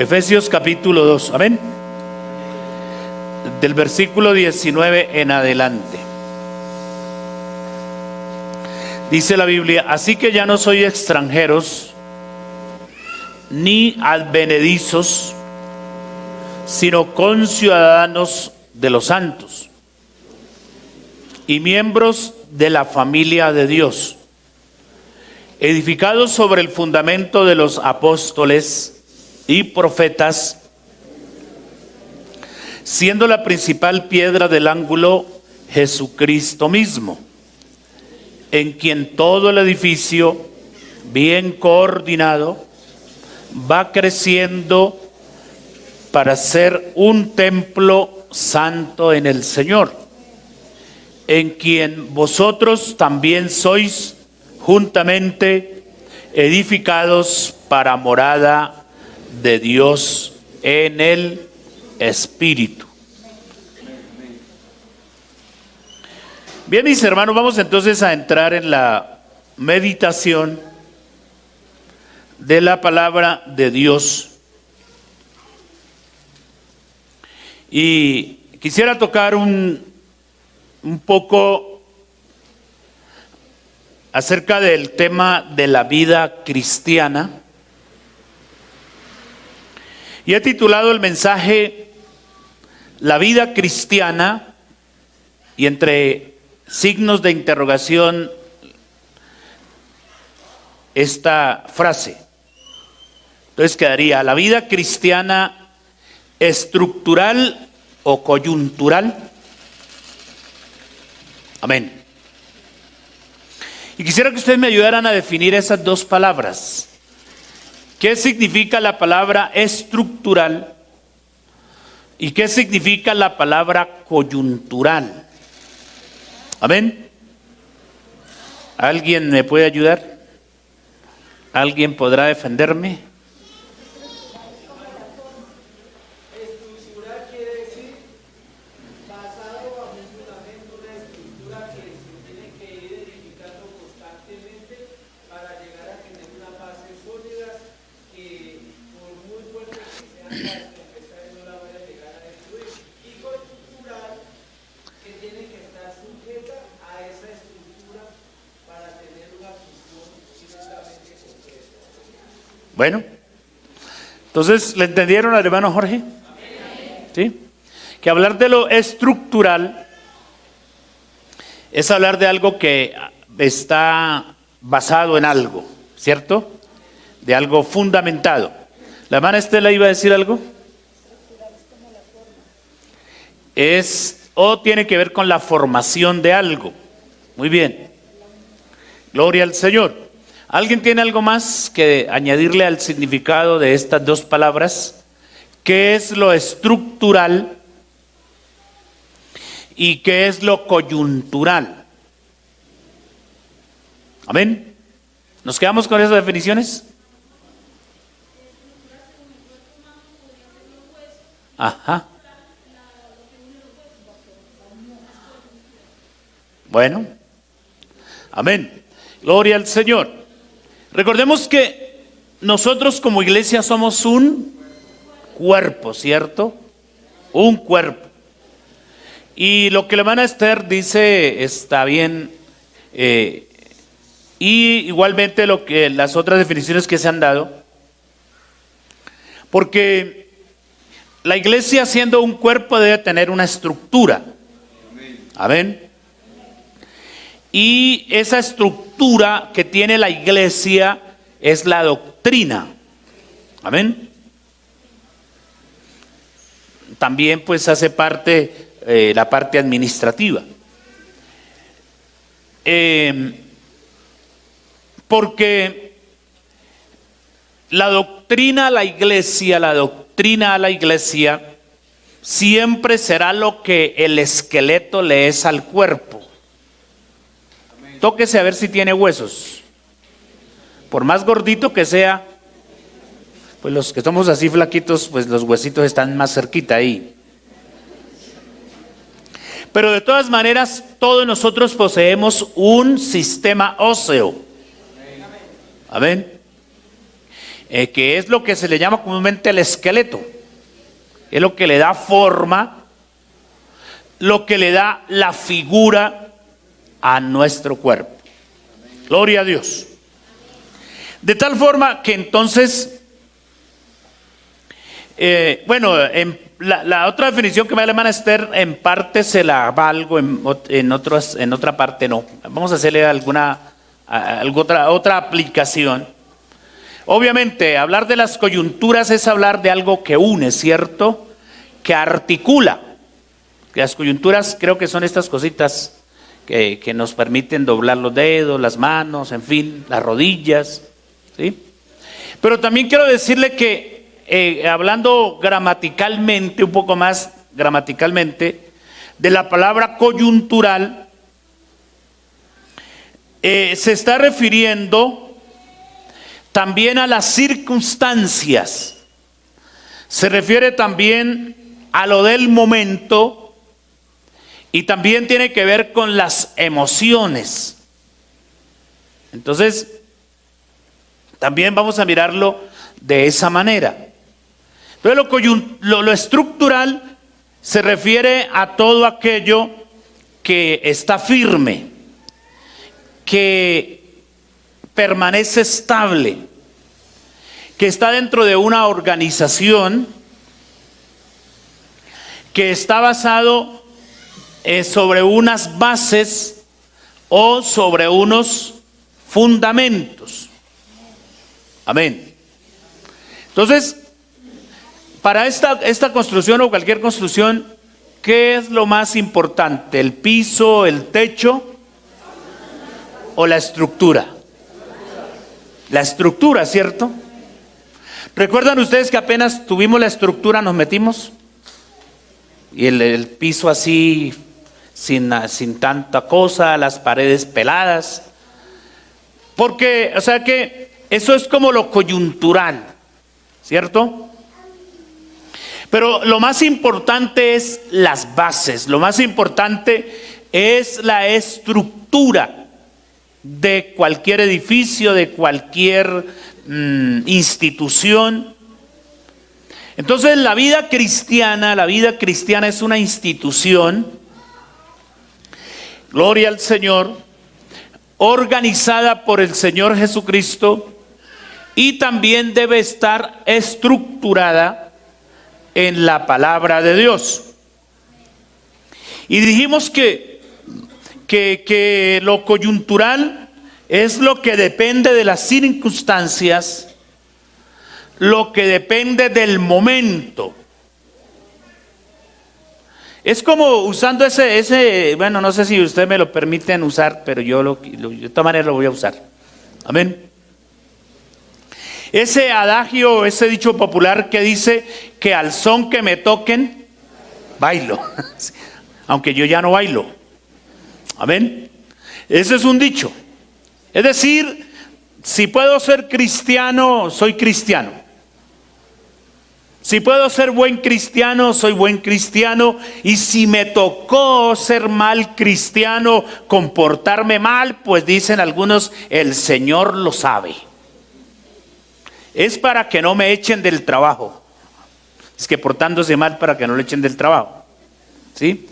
Efesios capítulo 2, amén. Del versículo 19 en adelante. Dice la Biblia: así que ya no sois extranjeros ni advenedizos, sino conciudadanos de los santos y miembros de la familia de Dios, edificados sobre el fundamento de los apóstoles y profetas, siendo la principal piedra del ángulo Jesucristo mismo, en quien todo el edificio, bien coordinado, va creciendo para ser un templo santo en el Señor, en quien vosotros también sois juntamente edificados para morada de Dios en el Espíritu. Bien, mis hermanos, vamos entonces a entrar en la meditación de la palabra de Dios. Y quisiera tocar un poco acerca del tema de la vida cristiana. Y he titulado el mensaje La vida cristiana, y entre signos de interrogación esta frase. Entonces quedaría: la vida cristiana estructural o coyuntural. Amén. Y quisiera que ustedes me ayudaran a definir esas dos palabras. ¿Qué significa la palabra estructural y qué significa la palabra coyuntural? Amén. ¿Alguien me puede ayudar? ¿Alguien podrá defenderme? Estructural quiere decir basado bajo un fundamento, una estructura que se tiene que ir edificando constantemente para llegar a tener unas bases sólidas que, por muy fuertes que sean las tempestades, no la van a llegar a destruir. Y coyuntural, que tiene que estar sujeta a esa estructura para tener una función directamente completa. Bueno, entonces, ¿le entendieron al hermano Jorge? ¿Sí? Que hablar de lo estructural es hablar de algo que está basado en algo, ¿cierto? De algo fundamentado. ¿La hermana Estela iba a decir algo? Tiene que ver con la formación de algo. Muy bien. Gloria al Señor. ¿Alguien tiene algo más que añadirle al significado de estas dos palabras? ¿Qué es lo estructural y qué es lo coyuntural? Amén. ¿Nos quedamos con esas definiciones? Ajá. Bueno. Amén. Gloria al Señor. Recordemos que nosotros como iglesia somos un cuerpo, ¿cierto? Un cuerpo. Y lo que la hermana Esther dice está bien. Y igualmente las otras definiciones que se han dado. Porque la iglesia, siendo un cuerpo, debe tener una estructura. Amén. Y esa estructura que tiene la iglesia es la doctrina. Amén. También pues hace parte la parte administrativa. Porque la doctrina a la iglesia siempre será lo que el esqueleto le es al cuerpo. Tóquese a ver si tiene huesos. Por más gordito que sea, pues los que somos así flaquitos, pues los huesitos están más cerquita ahí. Pero de todas maneras, todos nosotros poseemos un sistema óseo. Amén. que es lo que se le llama comúnmente el esqueleto. Es lo que le da forma, lo que le da la figura a nuestro cuerpo. Gloria a Dios. De tal forma que entonces, la otra definición que me da la hermana Esther, en parte se la valgo, en otra parte no. Vamos a hacerle otra aplicación. Obviamente, hablar de las coyunturas es hablar de algo que une, ¿cierto? Que articula. Las coyunturas creo que son estas cositas que nos permiten doblar los dedos, las manos, en fin, las rodillas, ¿sí? Pero también quiero decirle que hablando gramaticalmente, un poco más gramaticalmente, de la palabra coyuntural, se está refiriendo también a las circunstancias, se refiere también a lo del momento y también tiene que ver con las emociones. Entonces, también vamos a mirarlo de esa manera. Entonces, lo estructural se refiere a todo aquello que está firme, que permanece estable, que está dentro de una organización, que está basado sobre unas bases o sobre unos fundamentos. Amén. Entonces, para esta construcción o cualquier construcción, ¿qué es lo más importante? ¿El piso, el techo o la estructura? La estructura, ¿cierto? ¿Recuerdan ustedes que apenas tuvimos la estructura nos metimos? Y el piso así, sin tanta cosa, las paredes peladas. Porque, o sea que eso es como lo coyuntural, ¿cierto? Pero lo más importante es las bases, lo más importante es la estructura de cualquier edificio, de cualquier institución. Entonces la vida cristiana es una institución, gloria al Señor, organizada por el Señor Jesucristo y también debe estar estructurada en la palabra de Dios. Y dijimos que lo coyuntural es lo que depende de las circunstancias, lo que depende del momento. Es como usando bueno, no sé si ustedes me lo permiten usar, pero yo de esta manera lo voy a usar. Amén. Ese adagio, ese dicho popular que dice que al son que me toquen, bailo. Aunque yo ya no bailo. Amén. Ese es un dicho. Es decir, si puedo ser cristiano, soy cristiano. Si puedo ser buen cristiano, soy buen cristiano. Y si me tocó ser mal cristiano, comportarme mal, pues dicen algunos, el Señor lo sabe. Es para que no me echen del trabajo. Es que portándose mal para que no le echen del trabajo. ¿Sí?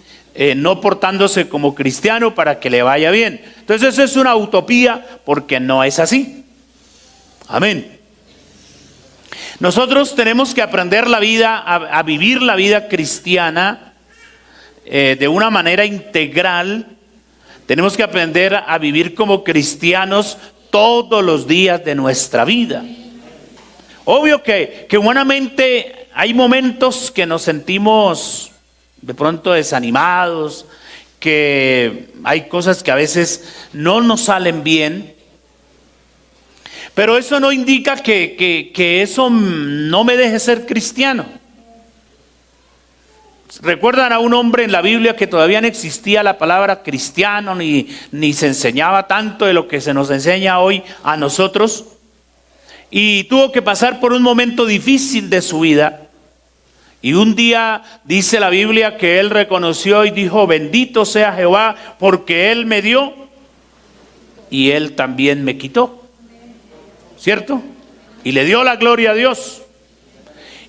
No portándose como cristiano para que le vaya bien. Entonces eso es una utopía porque no es así. Amén. Nosotros tenemos que aprender la vida, a vivir la vida cristiana de una manera integral. Tenemos que aprender a vivir como cristianos todos los días de nuestra vida. Obvio que humanamente hay momentos que nos sentimos de pronto desanimados, que hay cosas que a veces no nos salen bien. Pero eso no indica que eso no me deje ser cristiano. ¿Recuerdan a un hombre en la Biblia que todavía no existía la palabra cristiano, ni se enseñaba tanto de lo que se nos enseña hoy a nosotros? Y tuvo que pasar por un momento difícil de su vida. Y un día dice la Biblia que él reconoció y dijo, bendito sea Jehová, porque él me dio y él también me quitó. ¿Cierto? y le dio la gloria a Dios.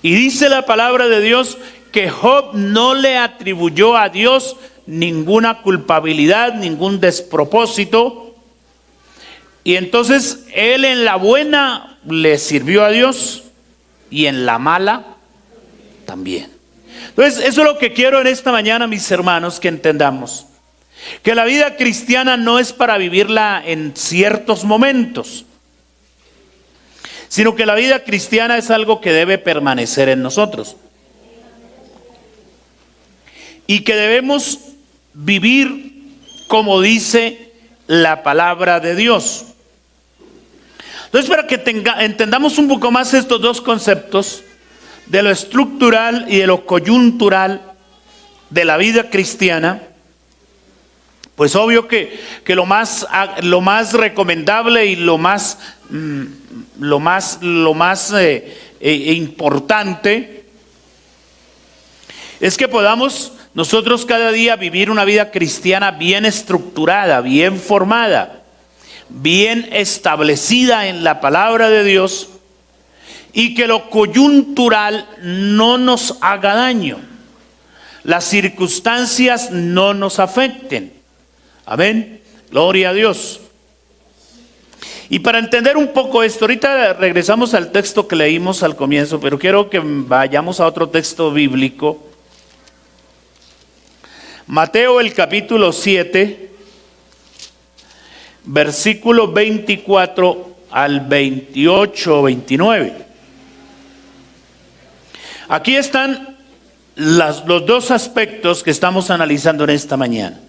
Y dice la palabra de Dios que Job no le atribuyó a Dios ninguna culpabilidad, ningún despropósito. Y entonces él en la buena le sirvió a Dios y en la mala también. Entonces eso es lo que quiero en esta mañana, mis hermanos, que entendamos. Que la vida cristiana no es para vivirla en ciertos momentos, sino que la vida cristiana es algo que debe permanecer en nosotros. Y que debemos vivir como dice la palabra de Dios. Entonces, para que entendamos un poco más estos dos conceptos, de lo estructural y de lo coyuntural de la vida cristiana, pues obvio que lo más recomendable y lo más importante es que podamos nosotros cada día vivir una vida cristiana bien estructurada, bien formada, bien establecida en la palabra de Dios, y que lo coyuntural no nos haga daño, las circunstancias no nos afecten. Amén, gloria a Dios. Y para entender un poco esto, ahorita regresamos al texto que leímos al comienzo, pero quiero que vayamos a otro texto bíblico. Mateo el capítulo 7, versículos 24 al 28, 29. Aquí están los dos aspectos que estamos analizando en esta mañana.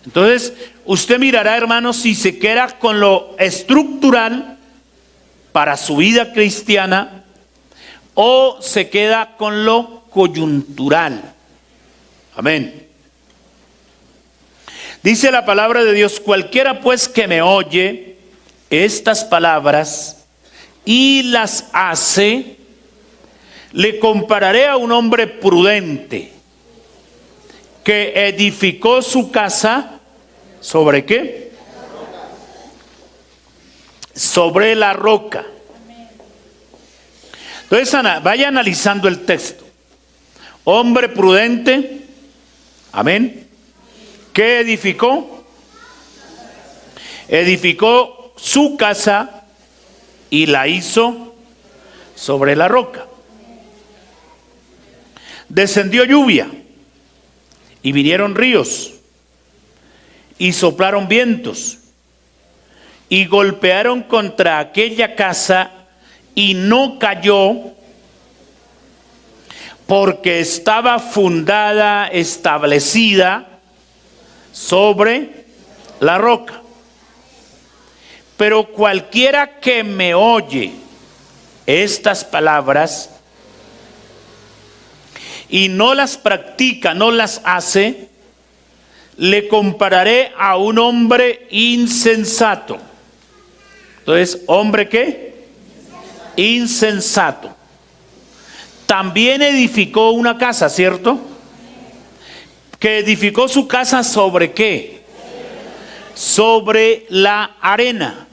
Entonces, usted mirará, hermanos, si se queda con lo estructural para su vida cristiana o se queda con lo coyuntural. Amén. Dice la palabra de Dios: cualquiera pues que me oye estas palabras y las hace, le compararé a un hombre prudente que edificó su casa. ¿Sobre qué? Sobre la roca. Entonces vaya analizando el texto. Hombre prudente, amén, ¿qué edificó? Edificó su casa y la hizo sobre la roca. Descendió lluvia y vinieron ríos y soplaron vientos y golpearon contra aquella casa y no cayó, porque estaba fundada, establecida sobre la roca. Pero cualquiera que me oye estas palabras y no las practica, no las hace, le compararé a un hombre insensato. Entonces, ¿hombre qué? Insensato. También edificó una casa, ¿cierto? Que edificó su casa ¿sobre qué? Sobre la arena.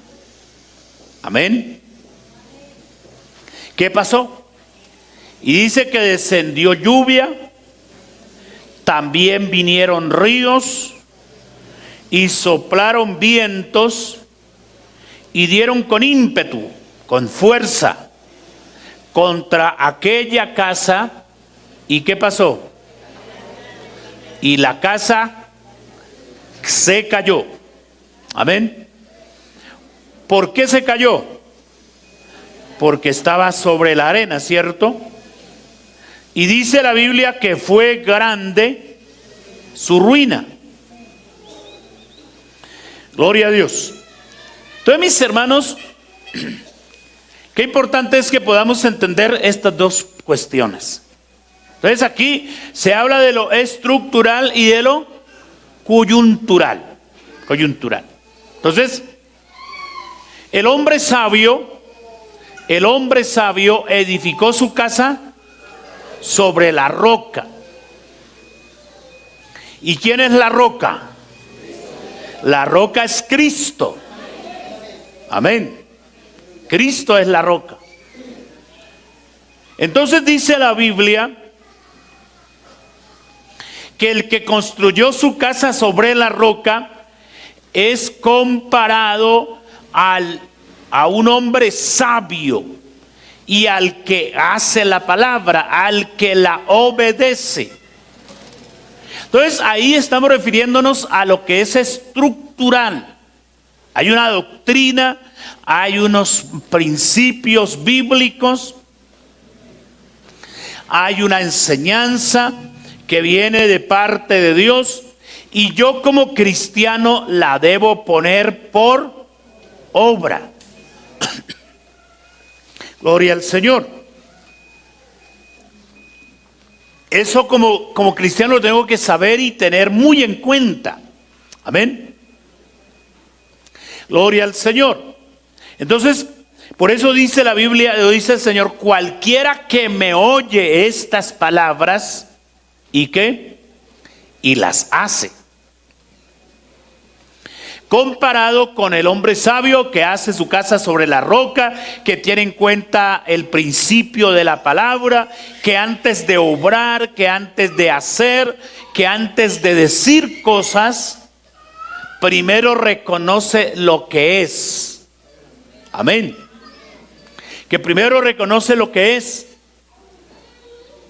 Amén. ¿Qué pasó? Y dice que descendió lluvia, también vinieron ríos y soplaron vientos y dieron con ímpetu, con fuerza, contra aquella casa. ¿Y qué pasó? Y la casa se cayó. Amén. ¿Por qué se cayó? Porque estaba sobre la arena, ¿cierto? Y dice la Biblia que fue grande su ruina. Gloria a Dios. Entonces, mis hermanos, qué importante es que podamos entender estas dos cuestiones. Entonces aquí se habla de lo estructural y de lo coyuntural. Entonces, el hombre sabio edificó su casa sobre la roca. ¿Y quién es la roca? La roca es Cristo. Amén. Cristo es la roca. Entonces dice la Biblia que el que construyó su casa sobre la roca es comparado a un hombre sabio y al que hace la palabra, al que la obedece. Entonces ahí estamos refiriéndonos a lo que es estructural. Hay una doctrina, hay unos principios bíblicos, hay una enseñanza que viene de parte de Dios y yo como cristiano la debo poner por obra. Gloria al Señor. Eso como cristiano lo tengo que saber y tener muy en cuenta. Amén. Gloria al Señor. Entonces, por eso dice la Biblia, dice el Señor, cualquiera que me oye estas palabras, ¿y qué? Y las hace. Comparado con el hombre sabio que hace su casa sobre la roca, que tiene en cuenta el principio de la palabra, que antes de obrar, que antes de hacer, que antes de decir cosas, primero reconoce lo que es. Amén. Que primero reconoce lo que es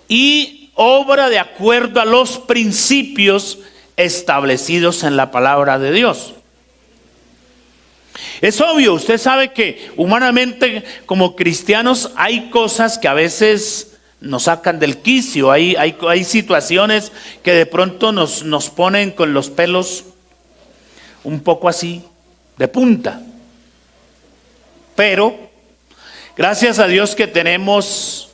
y obra de acuerdo a los principios establecidos en la palabra de Dios. Es obvio, usted sabe que humanamente como cristianos hay cosas que a veces nos sacan del quicio, hay situaciones que de pronto nos ponen con los pelos un poco así de punta. Pero gracias a Dios que tenemos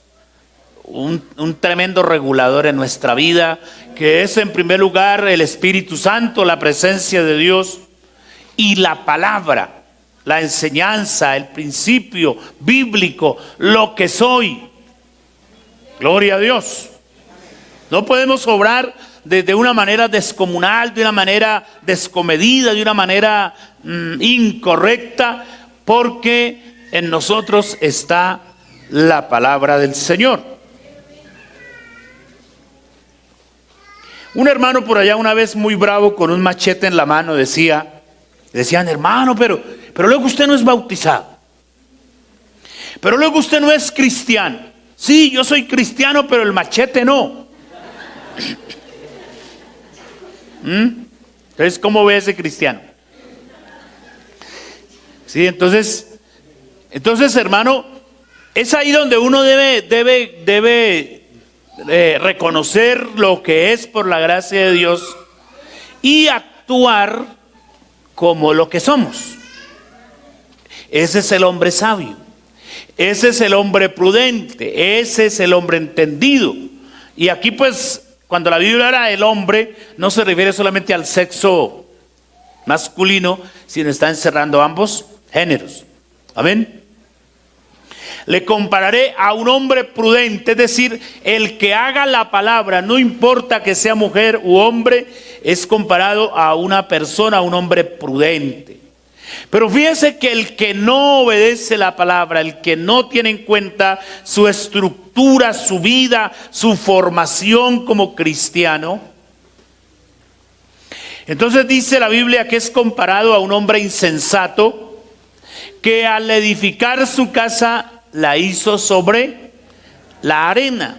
un tremendo regulador en nuestra vida, que es en primer lugar el Espíritu Santo, la presencia de Dios y la palabra, la enseñanza, el principio bíblico, lo que soy. Gloria a Dios. No podemos obrar de una manera descomunal, de una manera descomedida, de una manera incorrecta, porque en nosotros está la palabra del Señor. Un hermano por allá una vez muy bravo con un machete en la mano decían, hermano, pero luego usted no es bautizado. Pero luego usted no es cristiano. Sí, yo soy cristiano, pero el machete no. Entonces, ¿cómo ve ese cristiano? Sí, entonces, hermano, es ahí donde uno debe reconocer lo que es por la gracia de Dios y actuar como lo que somos. Ese es el hombre sabio, ese es el hombre prudente, ese es el hombre entendido. Y aquí pues, cuando la Biblia habla del hombre, no se refiere solamente al sexo masculino, sino está encerrando ambos géneros. Amén. Le compararé a un hombre prudente, es decir, el que haga la palabra, no importa que sea mujer u hombre, es comparado a una persona, a un hombre prudente. Pero fíjese que el que no obedece la palabra, el que no tiene en cuenta su estructura, su vida, su formación como cristiano, entonces dice la Biblia que es comparado a un hombre insensato que al edificar su casa la hizo sobre la arena.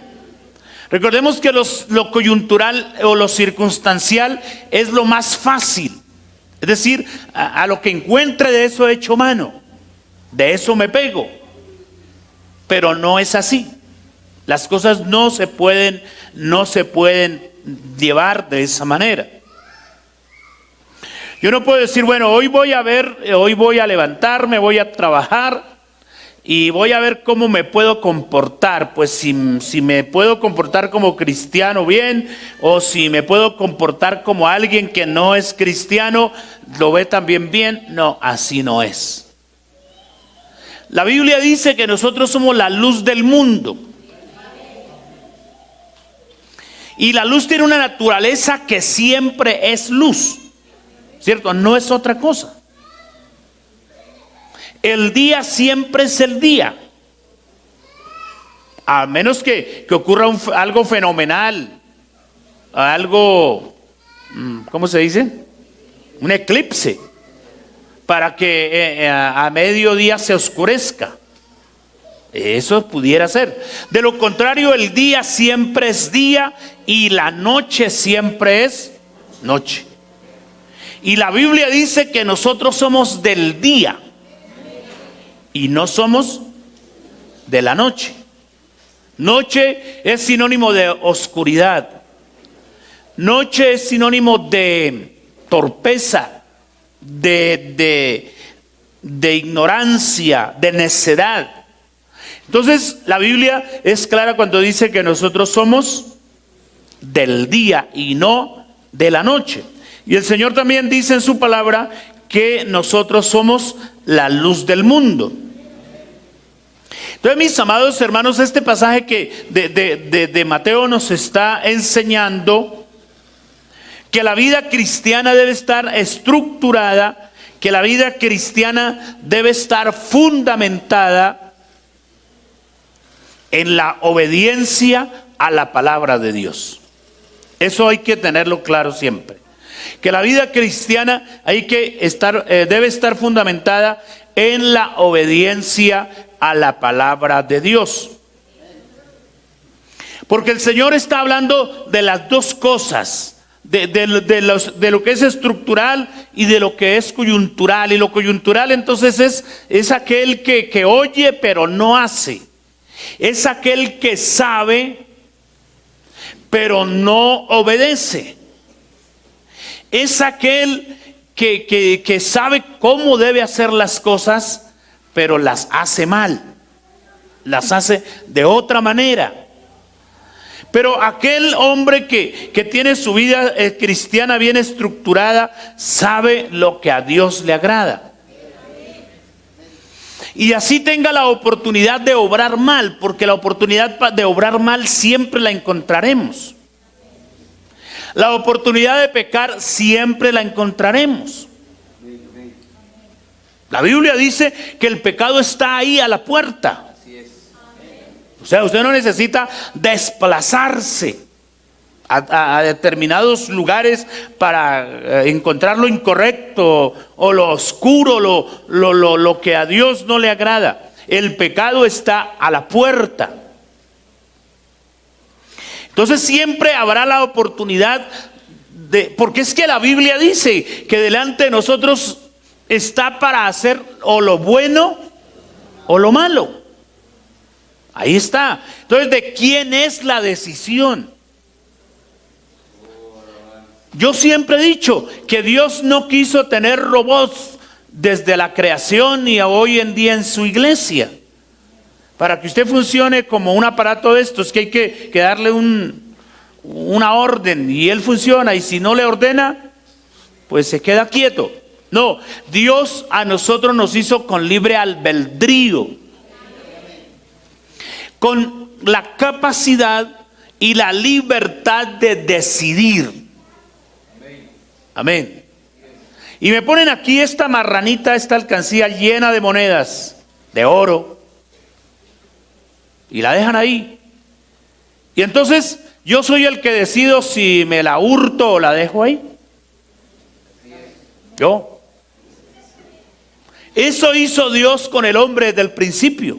Recordemos que lo coyuntural o lo circunstancial es lo más fácil. Es decir, a lo que encuentre de eso he hecho mano, de eso me pego. Pero no es así. Las cosas no se pueden llevar de esa manera. Yo no puedo decir, bueno, hoy voy a levantarme, voy a trabajar y voy a ver cómo me puedo comportar. Pues si me puedo comportar como cristiano bien, o si me puedo comportar como alguien que no es cristiano, lo ve también bien. No, así no es. La Biblia dice que nosotros somos la luz del mundo. Y la luz tiene una naturaleza que siempre es luz, ¿cierto? No es otra cosa. el día siempre es el día. A menos que ocurra algo fenomenal, algo, ¿cómo se dice? Un eclipse, para que a mediodía se oscurezca. Eso pudiera ser. De lo contrario, el día siempre es día y la noche siempre es noche. Y la Biblia dice que nosotros somos del día y no somos de la noche. Noche es sinónimo de oscuridad. Noche es sinónimo de torpeza, de ignorancia, de necedad. Entonces la Biblia es clara cuando dice que nosotros somos del día y no de la noche. Y el Señor también dice en su palabra que nosotros somos la luz del mundo. Entonces, mis amados hermanos, este pasaje que de Mateo nos está enseñando que la vida cristiana debe estar estructurada, que la vida cristiana debe estar fundamentada en la obediencia a la palabra de Dios. Eso hay que tenerlo claro siempre. Que la vida cristiana debe estar fundamentada en la obediencia a la palabra de Dios. Porque el Señor está hablando de las dos cosas, de lo que es estructural y de lo que es coyuntural. Y lo coyuntural entonces es aquel que oye pero no hace. Es aquel que sabe, pero no obedece. Es aquel que sabe cómo debe hacer las cosas, pero las hace mal. Las hace de otra manera. Pero aquel hombre que tiene su vida cristiana bien estructurada, sabe lo que a Dios le agrada. Y así tenga la oportunidad de obrar mal, porque la oportunidad de obrar mal siempre la encontraremos. La oportunidad de pecar siempre la encontraremos. La Biblia dice que el pecado está ahí a la puerta. O sea, usted no necesita desplazarse a determinados lugares para encontrar lo incorrecto o lo oscuro, lo que a Dios no le agrada. El pecado está a la puerta. Entonces siempre habrá la oportunidad porque es que la Biblia dice que delante de nosotros está para hacer o lo bueno o lo malo. Ahí está. Entonces, ¿de quién es la decisión? Yo siempre he dicho que Dios no quiso tener robots desde la creación y hoy en día en su iglesia. Para que usted funcione como un aparato de estos, que hay que darle una orden y él funciona, y si no le ordena, pues se queda quieto. No, Dios a nosotros nos hizo con libre albedrío, con la capacidad y la libertad de decidir. Amén. Y me ponen aquí esta marranita, esta alcancía llena de monedas, de oro, y la dejan ahí. Y entonces yo soy el que decido si me la hurto o la dejo ahí. Yo. Eso hizo Dios con el hombre desde el principio.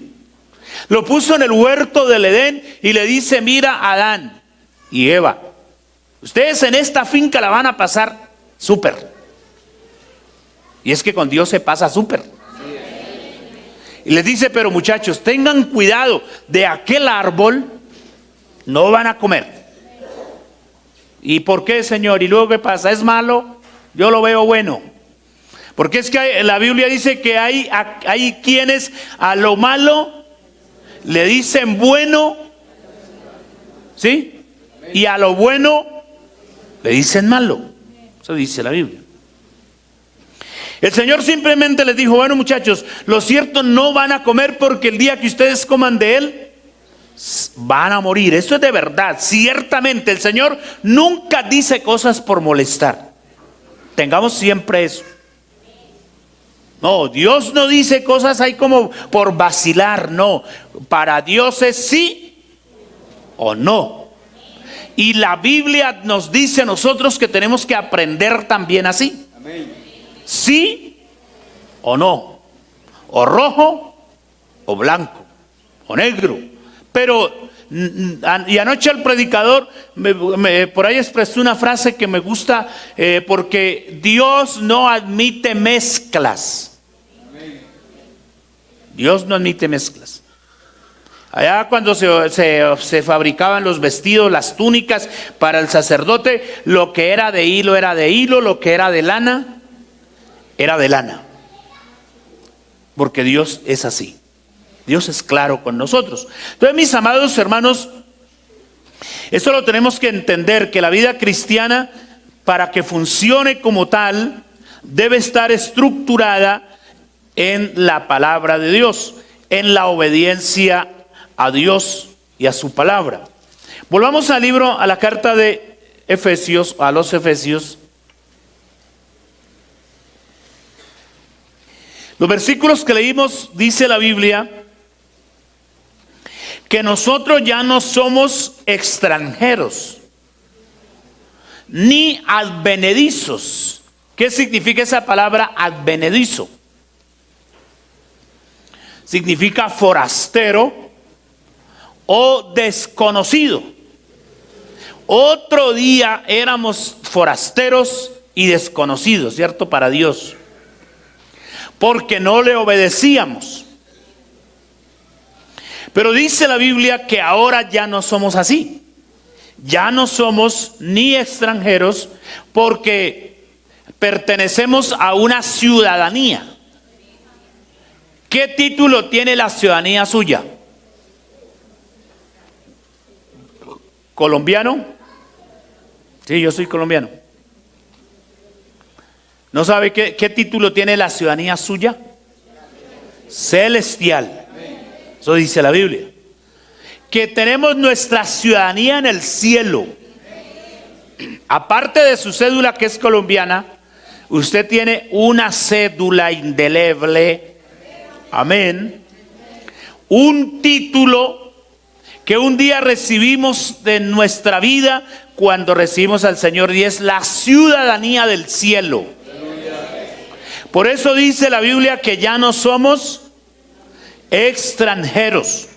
Lo puso en el huerto del Edén y le dice: mira, Adán y Eva, ustedes en esta finca la van a pasar súper. Y es que con Dios se pasa súper. Y les dice: pero muchachos, tengan cuidado, de aquel árbol no van a comer. ¿Y por qué, Señor? ¿Y luego qué pasa? ¿Es malo? Yo lo veo bueno. Porque es que la Biblia dice que hay quienes a lo malo le dicen bueno, ¿sí? Y a lo bueno le dicen malo. Eso dice la Biblia. El Señor simplemente les dijo: bueno, muchachos, lo cierto, no van a comer, porque el día que ustedes coman de él van a morir. Eso es de verdad. Ciertamente el Señor nunca dice cosas por molestar. Tengamos siempre eso. No, Dios no dice cosas ahí como por vacilar, no. Para Dios es sí o no. Y la Biblia nos dice a nosotros que tenemos que aprender también así. Sí o no. O rojo o blanco o negro. Pero, y anoche el predicador por ahí expresó una frase que me gusta, porque Dios no admite mezclas. Dios no admite mezclas. Allá cuando se fabricaban los vestidos, las túnicas para el sacerdote, lo que era de hilo, lo que era de lana, era de lana. Porque Dios es así. Dios es claro con nosotros. Entonces, mis amados hermanos, esto lo tenemos que entender, que la vida cristiana, para que funcione como tal, debe estar estructurada en la palabra de Dios, en la obediencia a Dios y a su palabra. Volvamos al libro, a la carta de Efesios, a los Efesios. Los versículos que leímos, dice la Biblia, que nosotros ya no somos extranjeros, ni advenedizos. ¿Qué significa esa palabra advenedizo? Significa forastero o desconocido. Otro día éramos forasteros y desconocidos, ¿cierto? Para Dios, porque no le obedecíamos. Pero dice la Biblia que ahora ya no somos así. Ya no somos ni extranjeros, porque pertenecemos a una ciudadanía. ¿Qué título tiene la ciudadanía suya? ¿Colombiano? Sí, yo soy colombiano. ¿No sabe qué título tiene la ciudadanía suya? Celestial. Eso dice la Biblia. Que tenemos nuestra ciudadanía en el cielo. Aparte de su cédula, que es colombiana, usted tiene una cédula indeleble. Amén. Un título que un día recibimos de nuestra vida cuando recibimos al Señor, y es la ciudadanía del cielo. Por eso dice la Biblia que ya no somos extranjeros,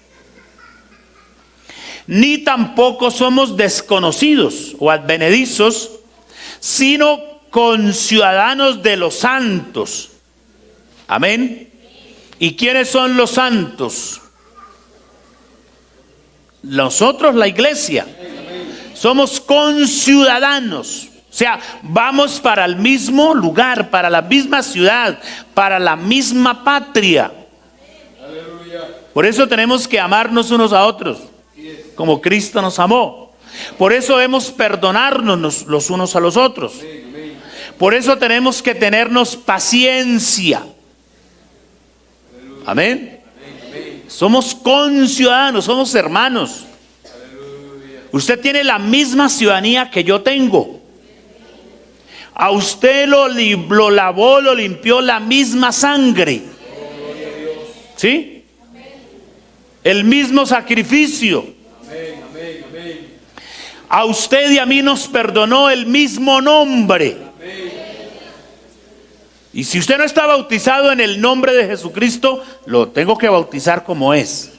ni tampoco somos desconocidos o advenedizos, sino conciudadanos de los santos. Amén. ¿Y quiénes son los santos? Nosotros, la iglesia, somos conciudadanos. O sea, vamos para el mismo lugar, para la misma ciudad, para la misma patria. Por eso tenemos que amarnos unos a otros, como Cristo nos amó. Por eso debemos perdonarnos los unos a los otros. Por eso tenemos que tenernos paciencia. Amén. Somos conciudadanos, somos hermanos. Usted tiene la misma ciudadanía que yo tengo. A usted lo lavó, lo limpió la misma sangre. ¿Sí? El mismo sacrificio. A usted y a mí nos perdonó el mismo nombre. Y si usted no está bautizado en el nombre de Jesucristo, lo tengo que bautizar como es,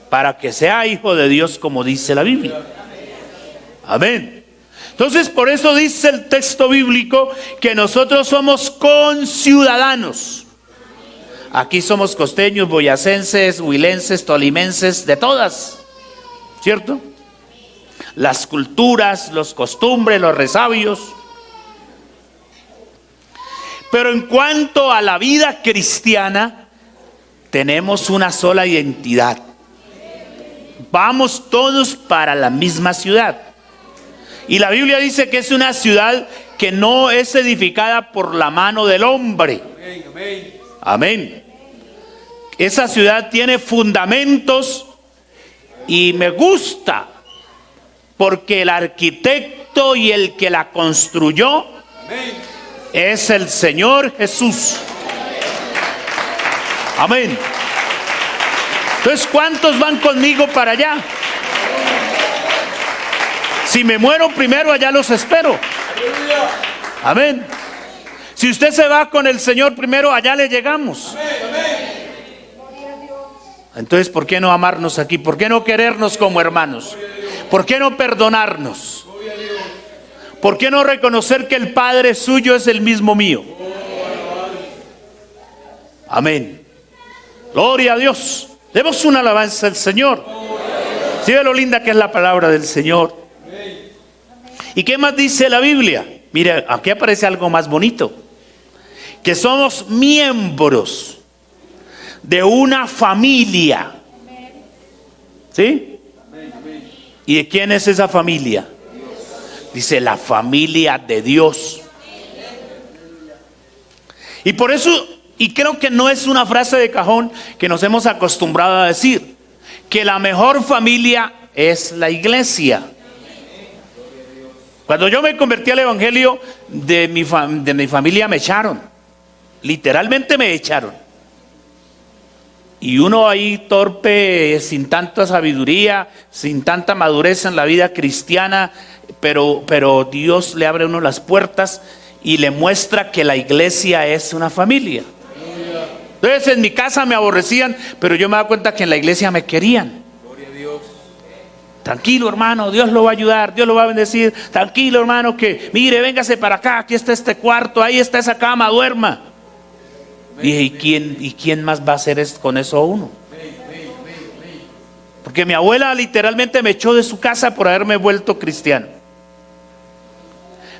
para que sea hijo de Dios, como dice la Biblia. Amén. Entonces, por eso dice el texto bíblico que nosotros somos conciudadanos. Aquí somos costeños, boyacenses, huilenses, tolimenses, de todas, ¿cierto? Las culturas, los costumbres, los resabios. Pero en cuanto a la vida cristiana, tenemos una sola identidad. Vamos todos para la misma ciudad. Y la Biblia dice que es una ciudad que no es edificada por la mano del hombre. Amén. Esa ciudad tiene fundamentos, y me gusta porque el arquitecto y el que la construyó es el Señor Jesús. Amén. Entonces, ¿cuántos van conmigo para allá? Si me muero primero, allá los espero. Amén. Si usted se va con el Señor primero, allá le llegamos. Entonces, ¿por qué no amarnos aquí? ¿Por qué no querernos como hermanos? ¿Por qué no perdonarnos? ¿Por qué no reconocer que el Padre suyo es el mismo mío? Amén. Gloria a Dios. Demos una alabanza al Señor. ¿Sí ve lo linda que es la palabra del Señor? ¿Y qué más dice la Biblia? Mire, aquí aparece algo más bonito. Que somos miembros de una familia. ¿Sí? ¿Y de quién es esa familia? Dice la familia de Dios. Y por eso, y creo que no es una frase de cajón que nos hemos acostumbrado a decir, que la mejor familia es la iglesia. Cuando yo me convertí al evangelio, de mi familia me echaron. Literalmente me echaron. Y uno ahí torpe, sin tanta sabiduría, sin tanta madurez en la vida cristiana, pero Dios le abre a uno las puertas y le muestra que la iglesia es una familia. Entonces en mi casa me aborrecían, pero yo me daba cuenta que en la iglesia me querían. Tranquilo, hermano, Dios lo va a ayudar, Dios lo va a bendecir. Tranquilo, hermano, que mire, véngase para acá, aquí está este cuarto, ahí está esa cama, duerma. Dije, ¿y quién más va a hacer con eso a uno? Porque mi abuela literalmente me echó de su casa por haberme vuelto cristiano.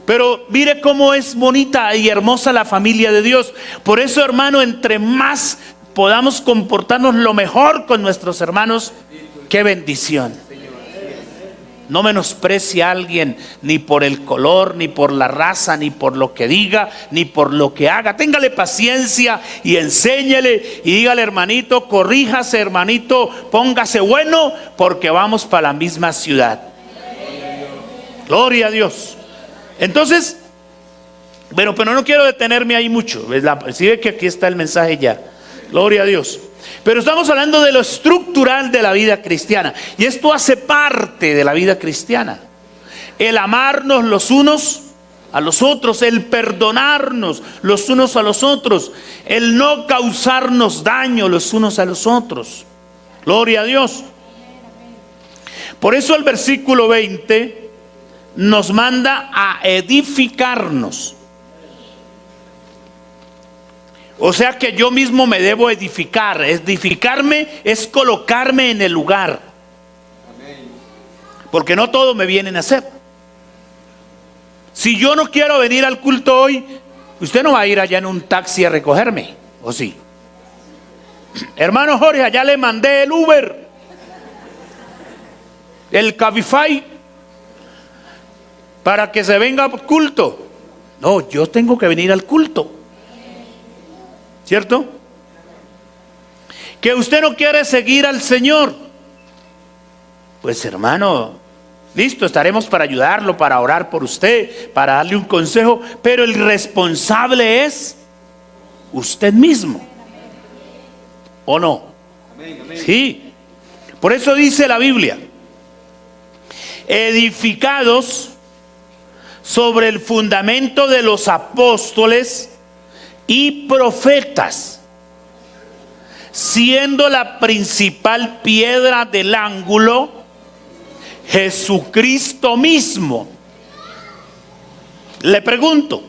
Pero mire cómo es bonita y hermosa la familia de Dios. Por eso, hermano, entre más podamos comportarnos lo mejor con nuestros hermanos, qué bendición. No menosprecie a alguien ni por el color, ni por la raza, ni por lo que diga, ni por lo que haga. Téngale paciencia y enséñele y dígale, hermanito, corríjase, hermanito, póngase bueno, porque vamos para la misma ciudad. Gloria a Dios. Entonces, bueno, pero no quiero detenerme ahí mucho. Si ve que aquí está el mensaje ya. Gloria a Dios. Pero estamos hablando de lo estructural de la vida cristiana. Y esto hace parte de la vida cristiana. El amarnos los unos a los otros, el perdonarnos los unos a los otros, el no causarnos daño los unos a los otros. Gloria a Dios. Por eso el versículo 20 nos manda a edificarnos. O sea que yo mismo me debo edificar. Edificarme es colocarme en el lugar. Porque no todo me vienen a hacer. Si yo no quiero venir al culto hoy, usted no va a ir allá en un taxi a recogerme, ¿o sí? Hermano Jorge, allá le mandé el Uber, el Cabify, para que se venga al culto. No, yo tengo que venir al culto. ¿Cierto? Que usted no quiere seguir al Señor. Pues hermano, listo, estaremos para ayudarlo, para orar por usted, para darle un consejo, pero el responsable es usted mismo. ¿O no? Sí. Por eso dice la Biblia, edificados sobre el fundamento de los apóstoles y profetas, siendo la principal piedra del ángulo Jesucristo mismo. Le pregunto,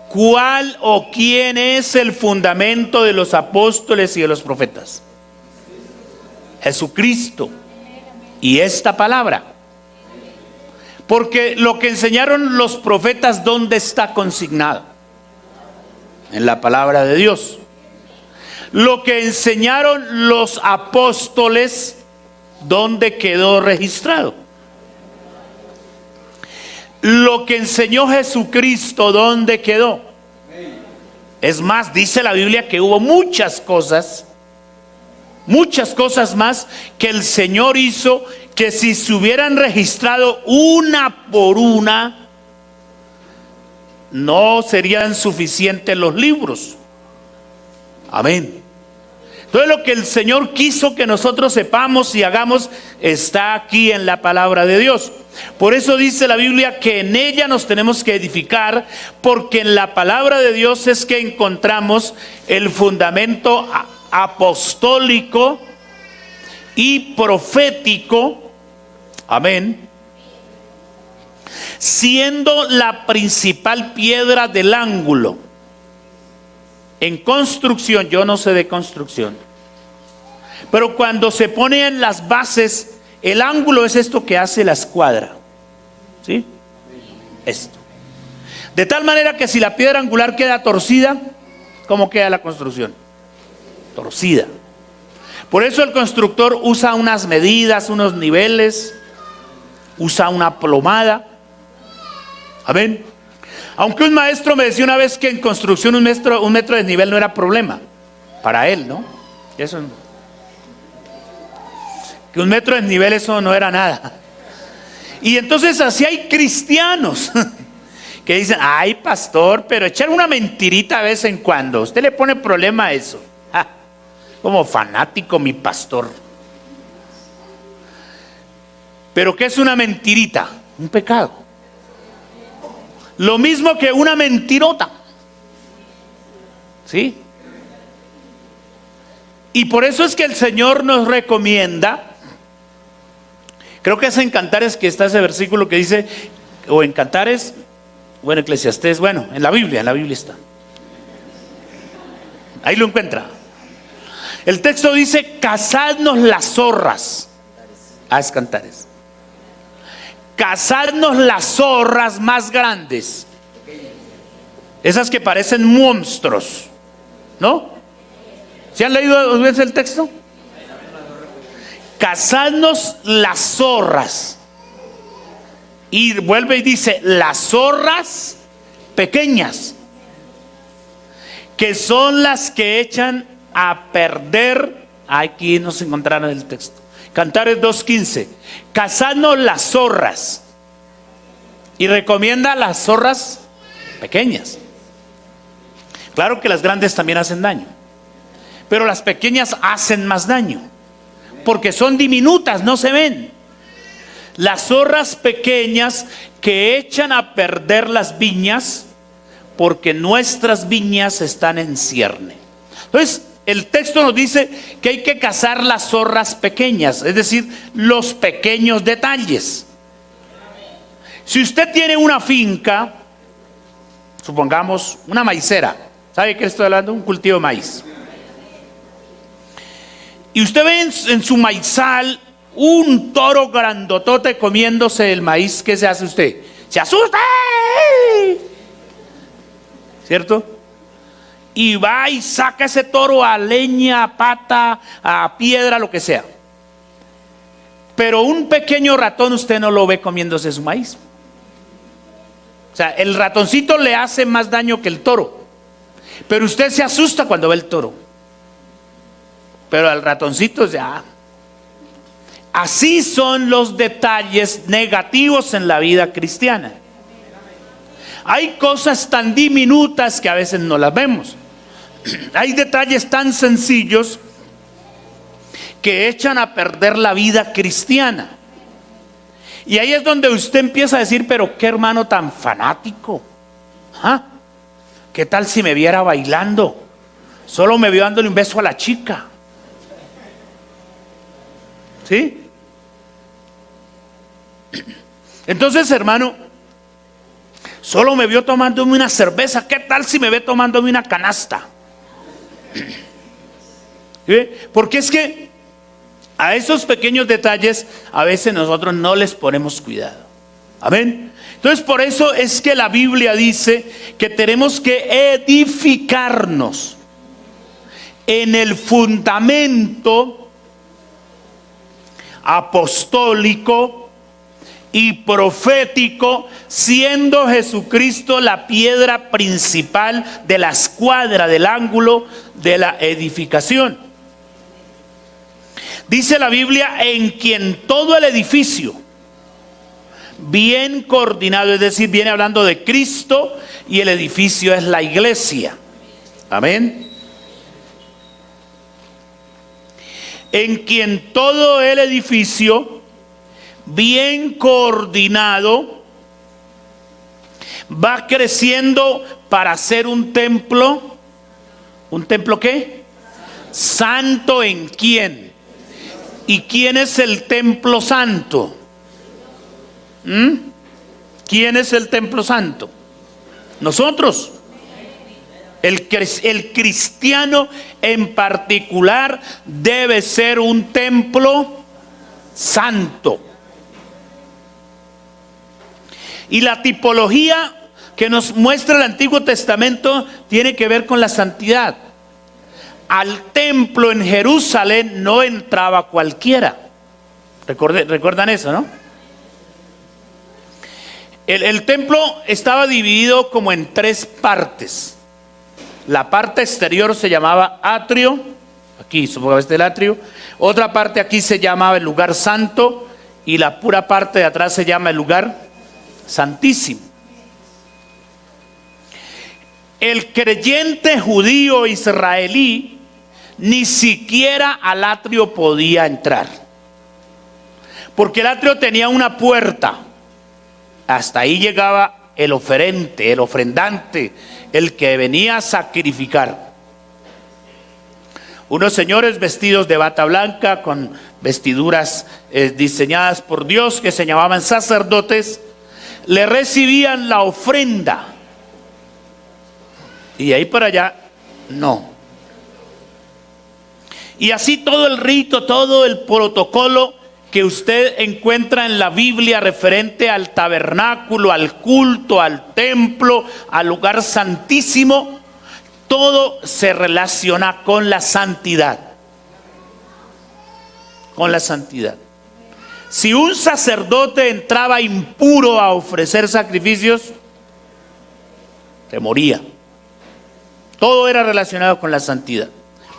¿cuál o quién es el fundamento de los apóstoles y de los profetas? Jesucristo y esta palabra. Porque lo que enseñaron los profetas, ¿dónde está consignado? En la palabra de Dios. Lo que enseñaron los apóstoles, ¿dónde quedó registrado? Lo que enseñó Jesucristo, ¿dónde quedó? Es más, dice la Biblia que hubo muchas cosas más que el Señor hizo, que si se hubieran registrado una por una, no serían suficientes los libros. Amén. Todo lo que el Señor quiso que nosotros sepamos y hagamos está aquí en la palabra de Dios. Por eso dice la Biblia que en ella nos tenemos que edificar, porque en la palabra de Dios es que encontramos el fundamento apostólico y profético. Amén. Siendo la principal piedra del ángulo. En construcción, yo no sé de construcción, pero cuando se pone en las bases, el ángulo es esto que hace la escuadra, ¿sí? Esto. De tal manera que si la piedra angular queda torcida, ¿cómo queda la construcción? Torcida. Por eso el constructor usa unas medidas, unos niveles, usa una plomada. Amén. Aunque un maestro me decía una vez que en construcción un metro de desnivel no era problema. Para él, ¿no? Eso, que un metro de desnivel eso no era nada. Y entonces así hay cristianos que dicen, ay pastor, pero echar una mentirita de vez en cuando, usted le pone problema a eso. Como fanático mi pastor. Pero ¿qué es una mentirita? Un pecado. Lo mismo que una mentirota. ¿Sí? Y por eso es que el Señor nos recomienda, creo que es en Cantares que está ese versículo que dice, o en Cantares, o en Eclesiastés, bueno, en la Biblia está. Ahí lo encuentra. El texto dice, cazadnos las zorras. Es Cantares. Cazadnos las zorras más grandes, esas que parecen monstruos, ¿no? ¿Se han leído dos veces el texto? Cazadnos las zorras. Y vuelve y dice, las zorras pequeñas, que son las que echan a perder. Aquí nos encontraron el texto. Cantares 2:15. Cazadnos las zorras. Y recomienda las zorras pequeñas. Claro que las grandes también hacen daño, pero las pequeñas hacen más daño, porque son diminutas, no se ven. Las zorras pequeñas que echan a perder las viñas, porque nuestras viñas están en cierne. Entonces, el texto nos dice que hay que cazar las zorras pequeñas, es decir, los pequeños detalles. Si usted tiene una finca, supongamos una maicera, ¿sabe qué estoy hablando? Un cultivo de maíz. Y usted ve en su maizal un toro grandotote comiéndose el maíz, ¿qué se hace usted? ¡Se asusta! ¿Cierto? Y va y saca ese toro a leña, a pata, a piedra, lo que sea. Pero un pequeño ratón usted no lo ve comiéndose su maíz. O sea, el ratoncito le hace más daño que el toro, pero usted se asusta cuando ve el toro. Pero al ratoncito ya. Así son los detalles negativos en la vida cristiana. Hay cosas tan diminutas que a veces no las vemos. Hay detalles tan sencillos que echan a perder la vida cristiana. Y ahí es donde usted empieza a decir, pero qué hermano tan fanático. ¿Ah? ¿Qué tal si me viera bailando? Solo me vio dándole un beso a la chica. ¿Sí? Entonces, hermano, solo me vio tomándome una cerveza. ¿Qué tal si me ve tomándome una canasta? ¿Sí? Porque es que a esos pequeños detalles a veces nosotros no les ponemos cuidado. Amén. Entonces por eso es que la Biblia dice que tenemos que edificarnos en el fundamento apostólico y profético, siendo Jesucristo la piedra principal de la escuadra, del ángulo de la edificación. Dice la Biblia, en quien todo el edificio, bien coordinado, es decir, viene hablando de Cristo y el edificio es la iglesia. Amén. En quien todo el edificio, bien coordinado, va creciendo para ser un templo. ¿Un templo qué? Santo. ¿En quién? ¿Y quién es el templo santo? ¿Quién es el templo santo? Nosotros. El cristiano en particular debe ser un templo santo. Y la tipología que nos muestra el Antiguo Testamento tiene que ver con la santidad. Al templo en Jerusalén no entraba cualquiera. ¿Recuerdan eso, no? El templo estaba dividido como en 3 partes. La parte exterior se llamaba atrio. Aquí, supongo que este es el atrio. Otra parte aquí se llamaba el lugar santo. Y la pura parte de atrás se llama el lugar santísimo. El creyente judío israelí ni siquiera al atrio podía entrar, porque el atrio tenía una puerta. Hasta ahí llegaba el oferente, el ofrendante, el que venía a sacrificar. Unos señores vestidos de bata blanca, con vestiduras diseñadas por Dios, que se llamaban sacerdotes, le recibían la ofrenda. Y de ahí para allá, no. Y así todo el rito, todo el protocolo que usted encuentra en la Biblia referente al tabernáculo, al culto, al templo, al lugar santísimo, todo se relaciona con la santidad. Con la santidad. Si un sacerdote entraba impuro a ofrecer sacrificios, se moría. Todo era relacionado con la santidad.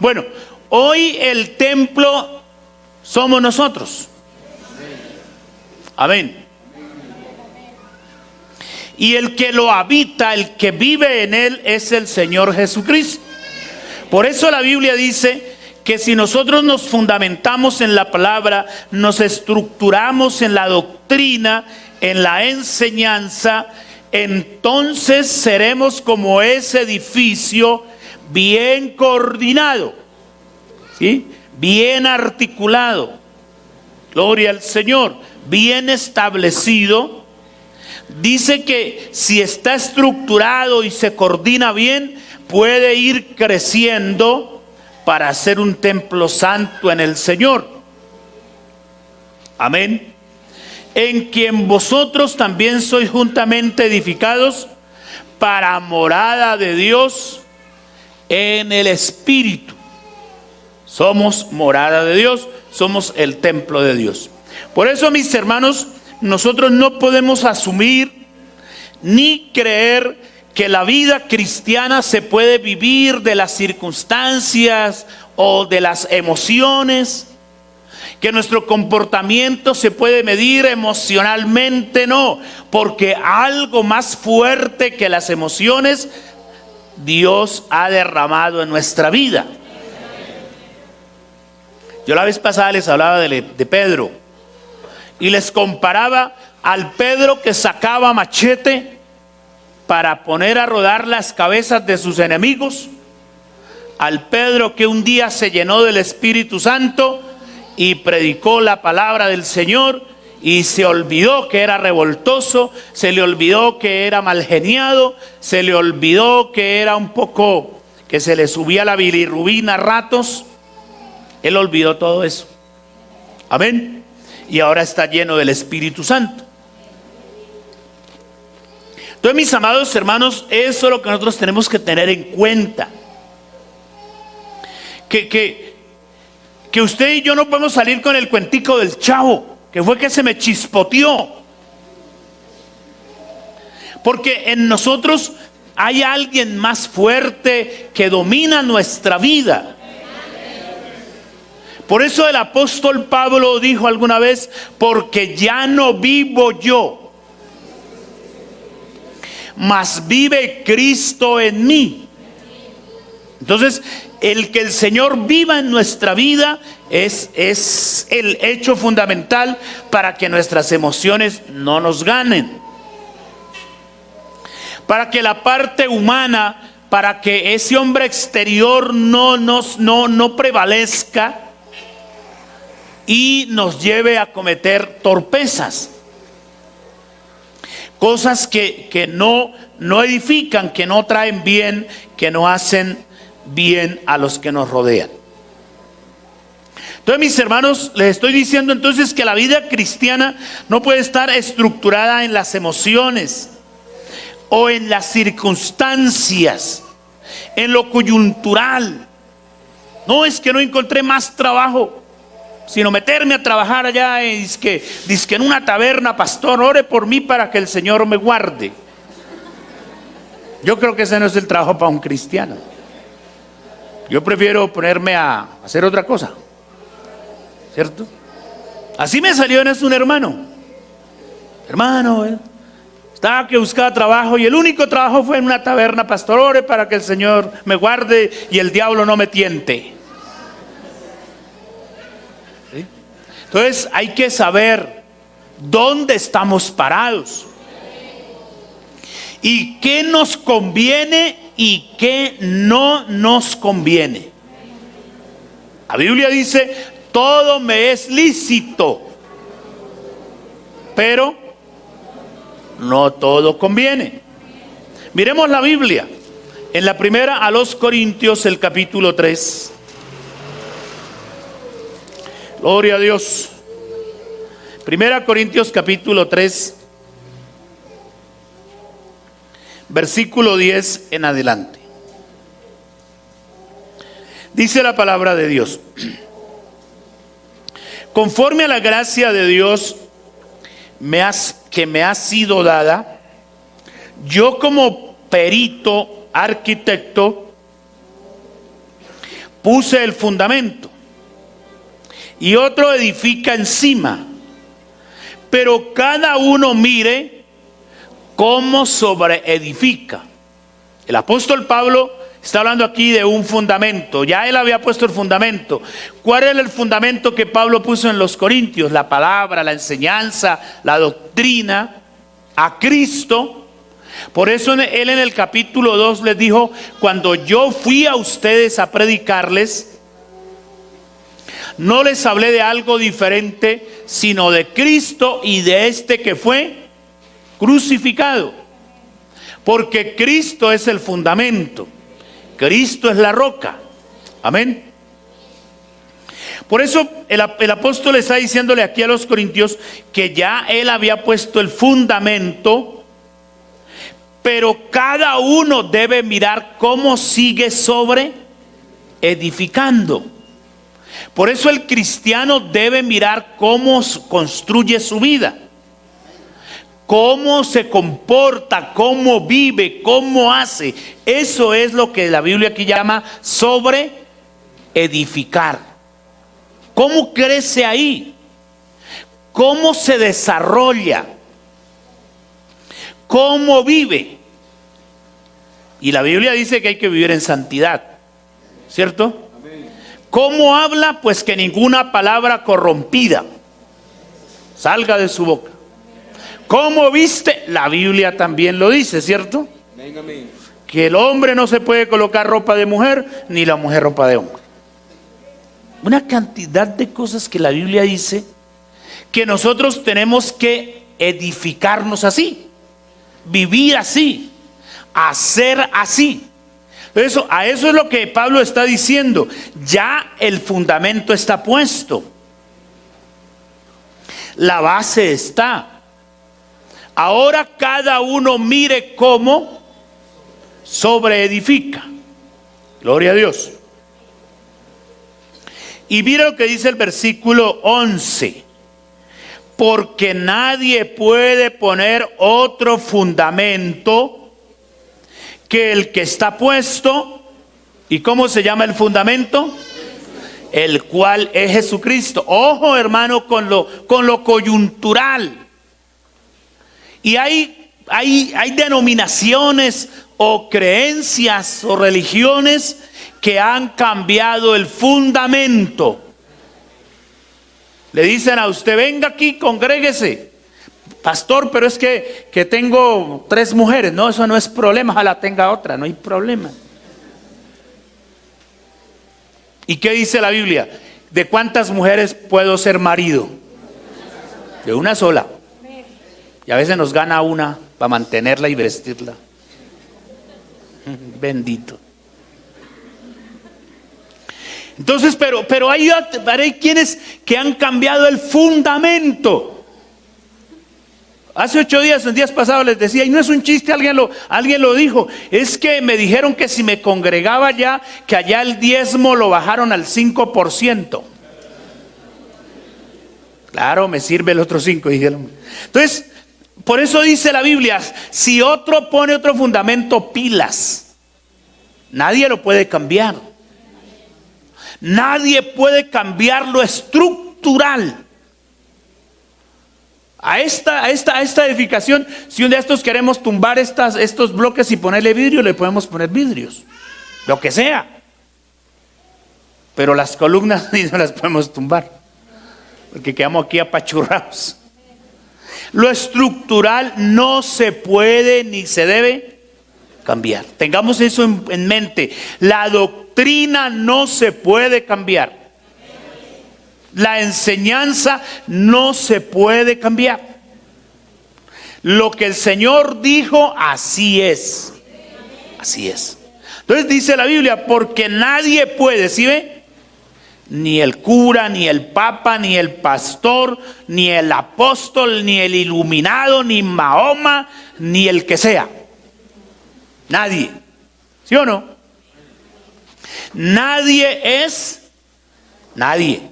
Bueno, hoy el templo somos nosotros. Amén. Y el que lo habita, el que vive en él, es el Señor Jesucristo. Por eso la Biblia dice que si nosotros nos fundamentamos en la palabra, nos estructuramos en la doctrina, en la enseñanza, entonces seremos como ese edificio bien coordinado, ¿sí? Bien articulado, gloria al Señor, bien establecido. Dice que si está estructurado y se coordina bien, puede ir creciendo para ser un templo santo en el Señor. Amén. En quien vosotros también sois juntamente edificados para morada de Dios en el Espíritu. Somos morada de Dios, somos el templo de Dios. Por eso, mis hermanos, nosotros no podemos asumir ni creer que la vida cristiana se puede vivir de las circunstancias o de las emociones, que nuestro comportamiento se puede medir emocionalmente. No, porque algo más fuerte que las emociones Dios ha derramado en nuestra vida. Yo la vez pasada les hablaba de Pedro y les comparaba al Pedro que sacaba machete para poner a rodar las cabezas de sus enemigos, al Pedro que un día se llenó del Espíritu Santo y predicó la palabra del Señor y se olvidó que era revoltoso, se le olvidó que era malgeniado, se le olvidó que era un poco, que se le subía la bilirrubina a ratos. Él olvidó todo eso. Amén. Y ahora está lleno del Espíritu Santo. Entonces, mis amados hermanos, eso es lo que nosotros tenemos que tener en cuenta. Que usted y yo no podemos salir con el cuentico del chavo, que fue que se me chispoteó. Porque en nosotros hay alguien más fuerte que domina nuestra vida. Por eso el apóstol Pablo dijo alguna vez: porque ya no vivo yo, mas vive Cristo en mí. Entonces, el que el Señor viva en nuestra vida es el hecho fundamental para que nuestras emociones no nos ganen. Para que la parte humana, para que ese hombre exterior no prevalezca y nos lleve a cometer torpezas. Cosas que no edifican, que no traen bien, que no hacen bien a los que nos rodean. Entonces, mis hermanos, les estoy diciendo entonces que la vida cristiana no puede estar estructurada en las emociones o en las circunstancias, en lo coyuntural. No es que no encontré más trabajo, sino meterme a trabajar allá dizque en una taberna. Pastor, ore por mí para que el Señor me guarde. Yo creo que ese no es el trabajo para un cristiano. Yo prefiero ponerme a hacer otra cosa, ¿cierto? Así me salió en esto un hermano, estaba que buscaba trabajo y el único trabajo fue en una taberna. Pastor, ore para que el Señor me guarde y el diablo no me tiente. ¿Sí? Entonces hay que saber dónde estamos parados y qué nos conviene y qué no nos conviene. La Biblia dice: todo me es lícito, pero no todo conviene. Miremos la Biblia en la primera a los Corintios, el capítulo 3. Gloria a Dios. Primera Corintios capítulo 3, versículo 10 en adelante. Dice la palabra de Dios: conforme a la gracia de Dios que me ha sido dada, yo como perito, arquitecto, puse el fundamento y otro edifica encima, pero cada uno mire cómo sobreedifica. El apóstol Pablo está hablando aquí de un fundamento. Ya él había puesto el fundamento. ¿Cuál era el fundamento que Pablo puso en los Corintios? La palabra, la enseñanza, la doctrina, a Cristo. Por eso él en el capítulo 2 les dijo: cuando yo fui a ustedes a predicarles, no les hablé de algo diferente, sino de Cristo y de este que fue crucificado. Porque Cristo es el fundamento. Cristo es la roca. Amén. Por eso el apóstol está diciéndole aquí a los corintios que ya él había puesto el fundamento, pero cada uno debe mirar cómo sigue sobre edificando. Por eso el cristiano debe mirar cómo construye su vida, cómo se comporta, cómo vive, cómo hace. Eso es lo que la Biblia aquí llama sobre edificar. ¿Cómo crece ahí? ¿Cómo se desarrolla? ¿Cómo vive? Y la Biblia dice que hay que vivir en santidad, ¿cierto? ¿Cómo habla? Pues que ninguna palabra corrompida salga de su boca. ¿Cómo viste? La Biblia también lo dice, ¿cierto? Que el hombre no se puede colocar ropa de mujer, ni la mujer ropa de hombre. Una cantidad de cosas que la Biblia dice que nosotros tenemos que edificarnos así, vivir así, hacer así. A eso es lo que Pablo está diciendo. Ya el fundamento está puesto, la base está. Ahora cada uno mire cómo sobreedifica. Gloria a Dios. Y mira lo que dice el versículo 11. Porque nadie puede poner otro fundamento que el que está puesto. ¿Y cómo se llama el fundamento? El cual es Jesucristo. Ojo, hermano, con lo coyuntural. Y hay hay denominaciones o creencias o religiones que han cambiado el fundamento. Le dicen a usted, venga aquí, congréguese. Pastor, pero es que tengo 3 mujeres. No, eso no es problema, ojalá tenga otra, no hay problema. ¿Y qué dice la Biblia? ¿De cuántas mujeres puedo ser marido? De una sola. Y a veces nos gana una para mantenerla y vestirla. Bendito. Entonces, pero hay quienes que han cambiado el fundamento. Hace 8 días, en días pasados les decía, y no es un chiste, alguien lo dijo, es que me dijeron que si me congregaba ya, que allá el diezmo lo bajaron al 5%. Claro, me sirve el otro 5, dijeron. Entonces, por eso dice la Biblia, si otro pone otro fundamento, pilas. Nadie lo puede cambiar. Nadie puede cambiar lo estructural. A esta edificación, si un día estos queremos tumbar estos bloques y ponerle vidrio, le podemos poner vidrios. Lo que sea. Pero las columnas no las podemos tumbar. Porque quedamos aquí apachurrados. Lo estructural no se puede ni se debe cambiar. Tengamos eso en mente. La doctrina no se puede cambiar. La enseñanza no se puede cambiar. Lo que el Señor dijo, así es. Así es. Entonces dice la Biblia, porque nadie puede, ¿sí ve? Ni el cura, ni el papa, ni el pastor, ni el apóstol, ni el iluminado, ni Mahoma, ni el que sea. Nadie. ¿Sí o no? Nadie es nadie.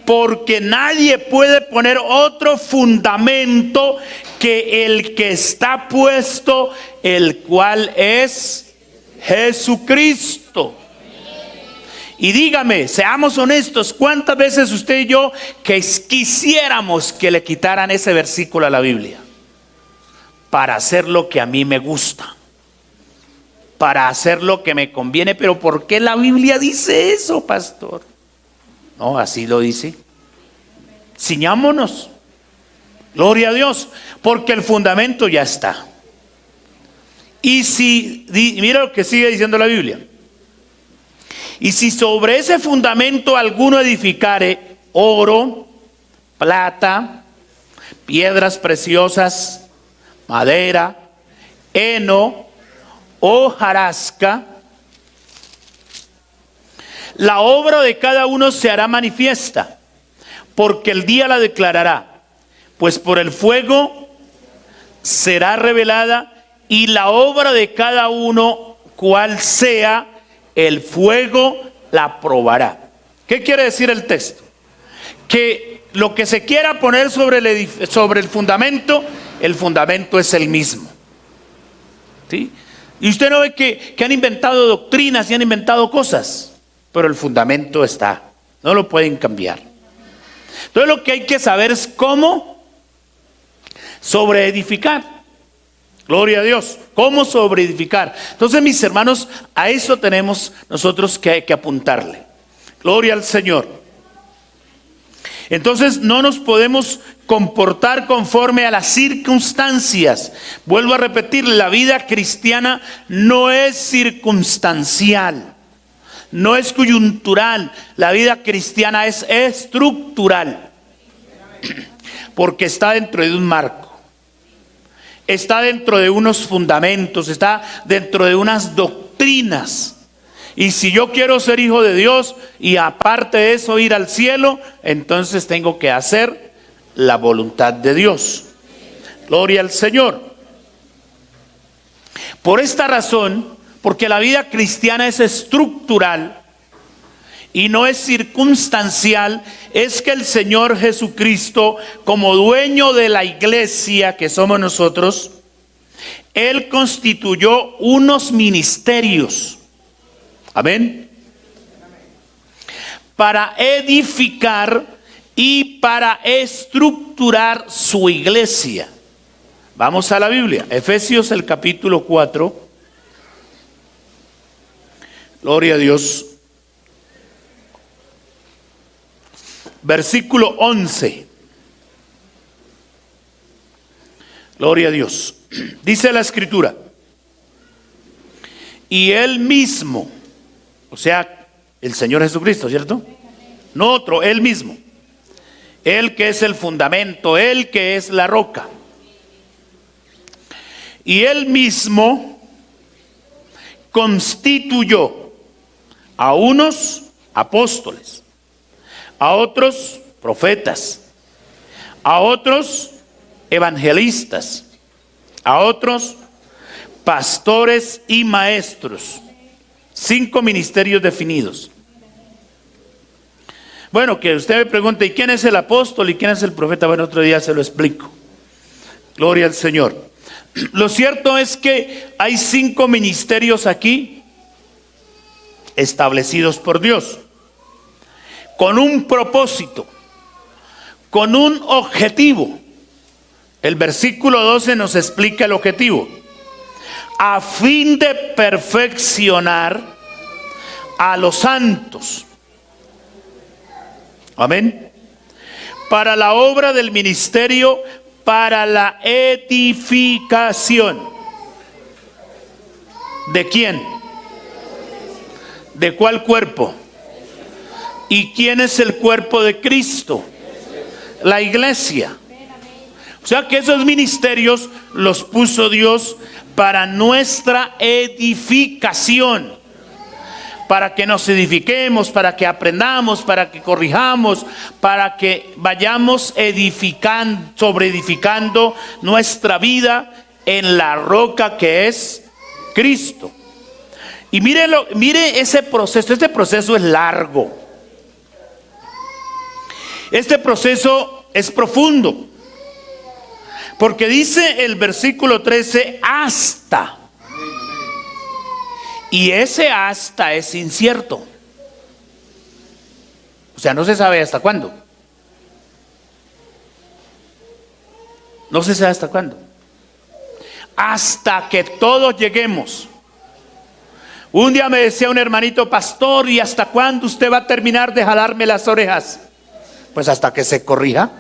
Porque nadie puede poner otro fundamento que el que está puesto, el cual es Jesucristo. Y dígame, seamos honestos, ¿cuántas veces usted y yo quisiéramos que le quitaran ese versículo a la Biblia? Para hacer lo que a mí me gusta, para hacer lo que me conviene. Pero ¿por qué la Biblia dice eso, pastor? No, así lo dice. Ciñámonos. Gloria a Dios. Porque el fundamento ya está. Y mira lo que sigue diciendo la Biblia. Y si sobre ese fundamento alguno edificare oro, plata, piedras preciosas, madera, heno, hojarasca, la obra de cada uno se hará manifiesta, porque el día la declarará, pues por el fuego será revelada, y la obra de cada uno, cual sea, el fuego la probará. ¿Qué quiere decir el texto? Que lo que se quiera poner sobre el fundamento es el mismo. ¿Sí? Y usted no ve que han inventado doctrinas y han inventado cosas, pero el fundamento está, no lo pueden cambiar. Entonces lo que hay que saber es cómo sobreedificar. Gloria a Dios, cómo sobreedificar. Entonces, mis hermanos, a eso tenemos nosotros que apuntarle. Gloria al Señor. Entonces no nos podemos comportar conforme a las circunstancias. Vuelvo a repetir, la vida cristiana no es circunstancial. No es coyuntural, la vida cristiana es estructural, porque está dentro de un marco, está dentro de unos fundamentos, está dentro de unas doctrinas. Y si yo quiero ser hijo de Dios y aparte de eso ir al cielo, entonces tengo que hacer la voluntad de Dios. Gloria al Señor. Por esta razón, porque la vida cristiana es estructural y no es circunstancial, es que el Señor Jesucristo, como dueño de la iglesia que somos nosotros, Él constituyó unos ministerios. Amén. Para edificar y para estructurar su iglesia. Vamos a la Biblia, Efesios el capítulo 4. Gloria a Dios. Versículo 11. Gloria a Dios. Dice la Escritura: y Él mismo, o sea, el Señor Jesucristo, ¿cierto? No otro, Él mismo. Él que es el fundamento, Él que es la roca. Y Él mismo constituyó a unos apóstoles, a otros profetas, a otros evangelistas, a otros pastores y maestros. 5 ministerios definidos. Bueno, que usted me pregunte, ¿y quién es el apóstol y quién es el profeta? Bueno, otro día se lo explico. Gloria al Señor. Lo cierto es que hay 5 ministerios aquí establecidos por Dios, con un propósito, con un objetivo. El versículo 12 nos explica el objetivo: a fin de perfeccionar a los santos. Amén. Para la obra del ministerio, para la edificación. ¿De quién? ¿De cuál cuerpo? ¿Y quién es el cuerpo de Cristo? La iglesia. O sea que esos ministerios los puso Dios para nuestra edificación, para que nos edifiquemos, para que aprendamos, para que corrijamos, para que vayamos edificando, sobreedificando nuestra vida en la roca que es Cristo. Y mire ese proceso. Este proceso es largo. Este proceso es profundo. Porque dice el versículo 13, hasta. Y ese hasta es incierto. O sea, no se sabe hasta cuándo. No se sabe hasta cuándo. Hasta que todos lleguemos. Un día me decía un hermanito: pastor, ¿y hasta cuándo usted va a terminar de jalarme las orejas? Pues hasta que se corrija.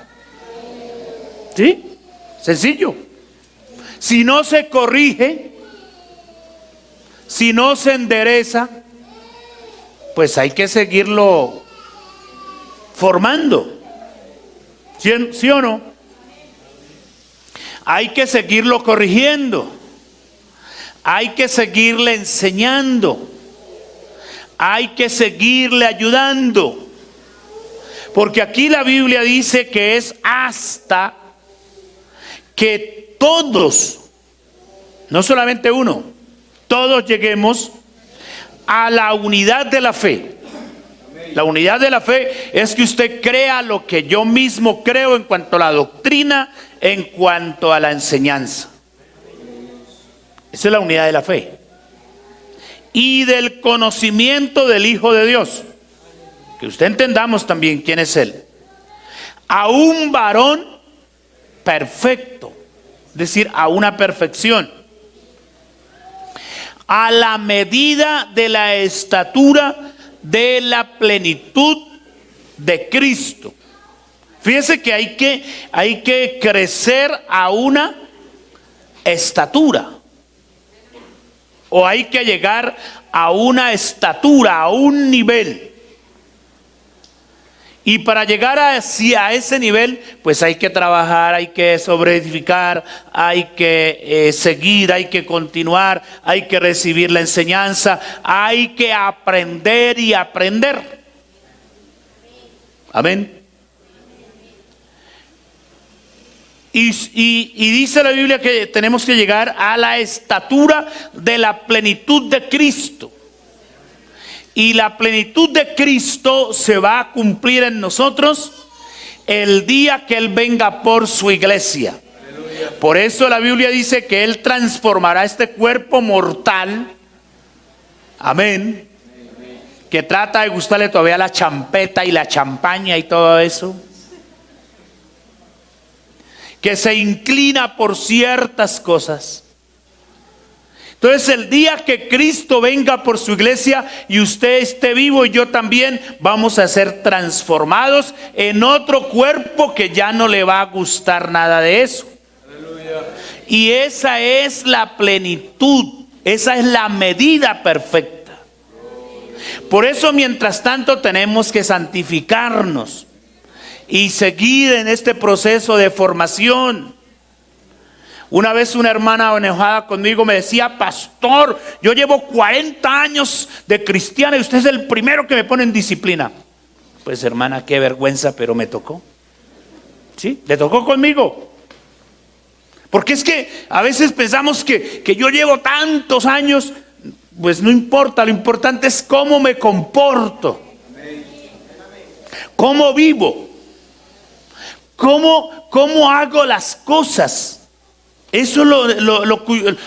¿Sí? Sencillo. Si no se corrige, si no se endereza, pues hay que seguirlo formando. ¿Sí o no? Hay que seguirlo corrigiendo. Hay que seguirle enseñando. Hay que seguirle ayudando. Porque aquí la Biblia dice que es hasta que todos, no solamente uno, todos lleguemos a la unidad de la fe. La unidad de la fe es que usted crea lo que yo mismo creo en cuanto a la doctrina, en cuanto a la enseñanza. Esa es la unidad de la fe. Y del conocimiento del Hijo de Dios. Que usted entendamos también quién es Él. A un varón perfecto. Es decir, a una perfección. A la medida de la estatura de la plenitud de Cristo. Fíjese que hay que crecer a una estatura. O hay que llegar a una estatura, a un nivel. Y para llegar hacia ese nivel, pues hay que trabajar, hay que sobreedificar, hay que seguir, hay que continuar, hay que recibir la enseñanza, hay que aprender y aprender. Amén. Y dice la Biblia que tenemos que llegar a la estatura de la plenitud de Cristo. Y la plenitud de Cristo se va a cumplir en nosotros el día que Él venga por su iglesia. Aleluya. Por eso la Biblia dice que Él transformará este cuerpo mortal. Amén. Que trata de gustarle todavía la champeta y la champaña y todo eso. que se inclina por ciertas cosas. Entonces el día que Cristo venga por su iglesia y usted esté vivo y yo también, vamos a ser transformados en otro cuerpo que ya no le va a gustar nada de eso. Aleluya. Y esa es la plenitud, esa es la medida perfecta. Por eso mientras tanto tenemos que santificarnos y seguir en este proceso de formación. Una vez una hermana enojada conmigo me decía: pastor, yo llevo 40 años de cristiana y usted es el primero que me pone en disciplina. Pues hermana, qué vergüenza, pero me tocó. ¿Sí? Le tocó conmigo. Porque es que a veces pensamos que yo llevo tantos años. Pues no importa, lo importante es cómo me comporto. Cómo vivo. Cómo hago las cosas. Eso es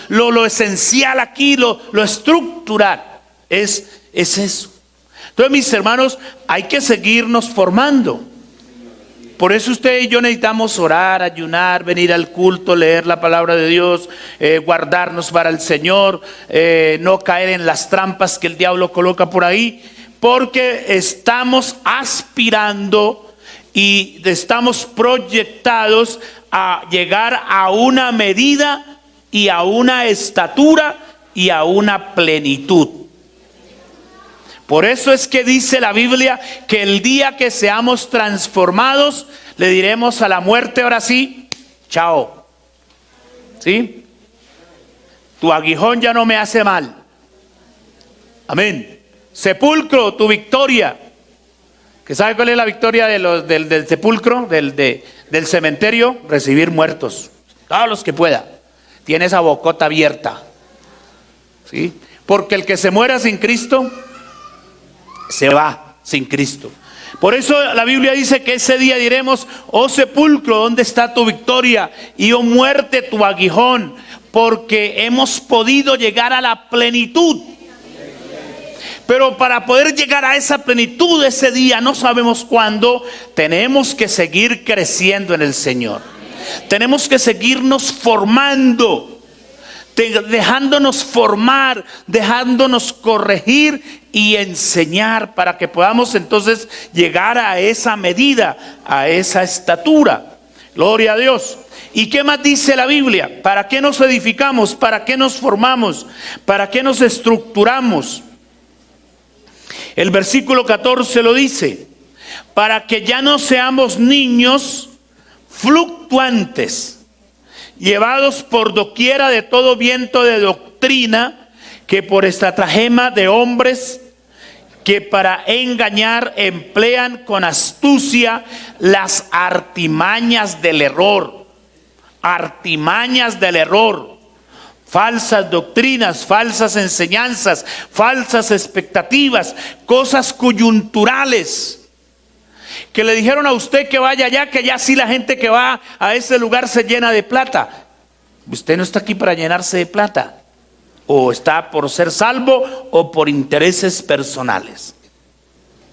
lo esencial aquí, lo estructural, es eso. Entonces, mis hermanos, hay que seguirnos formando. Por eso usted y yo necesitamos orar, ayunar, venir al culto, leer la palabra de Dios, guardarnos para el Señor, no caer en las trampas que el diablo coloca por ahí, porque estamos aspirando y estamos proyectados a llegar a una medida y a una estatura y a una plenitud. Por eso es que dice la Biblia que el día que seamos transformados, le diremos a la muerte: ahora sí, chao. ¿Sí? Tu aguijón ya no me hace mal. Amén. Sepulcro, tu victoria. ¿Que sabe cuál es la victoria del sepulcro, del cementerio? Recibir muertos, todos los que pueda. Tiene esa bocota abierta, ¿sí? Porque el que se muera sin Cristo se va sin Cristo. Por eso la Biblia dice que ese día diremos: oh sepulcro, ¿dónde está tu victoria? Y oh muerte, tu aguijón. Porque hemos podido llegar a la plenitud. Pero para poder llegar a esa plenitud ese día, no sabemos cuándo, tenemos que seguir creciendo en el Señor. Tenemos que seguirnos formando, dejándonos formar, dejándonos corregir y enseñar para que podamos entonces llegar a esa medida, a esa estatura. Gloria a Dios. ¿Y qué más dice la Biblia? ¿Para qué nos edificamos? ¿Para qué nos formamos? ¿Para qué nos estructuramos? El versículo 14 lo dice: para que ya no seamos niños fluctuantes, llevados por doquiera de todo viento de doctrina, que por estratagema de hombres que para engañar emplean con astucia las artimañas del error. Artimañas del error. Falsas doctrinas, falsas enseñanzas, falsas expectativas, cosas coyunturales. Que le dijeron a usted que vaya allá, que ya sí la gente que va a ese lugar se llena de plata. Usted no está aquí para llenarse de plata. O está por ser salvo o por intereses personales.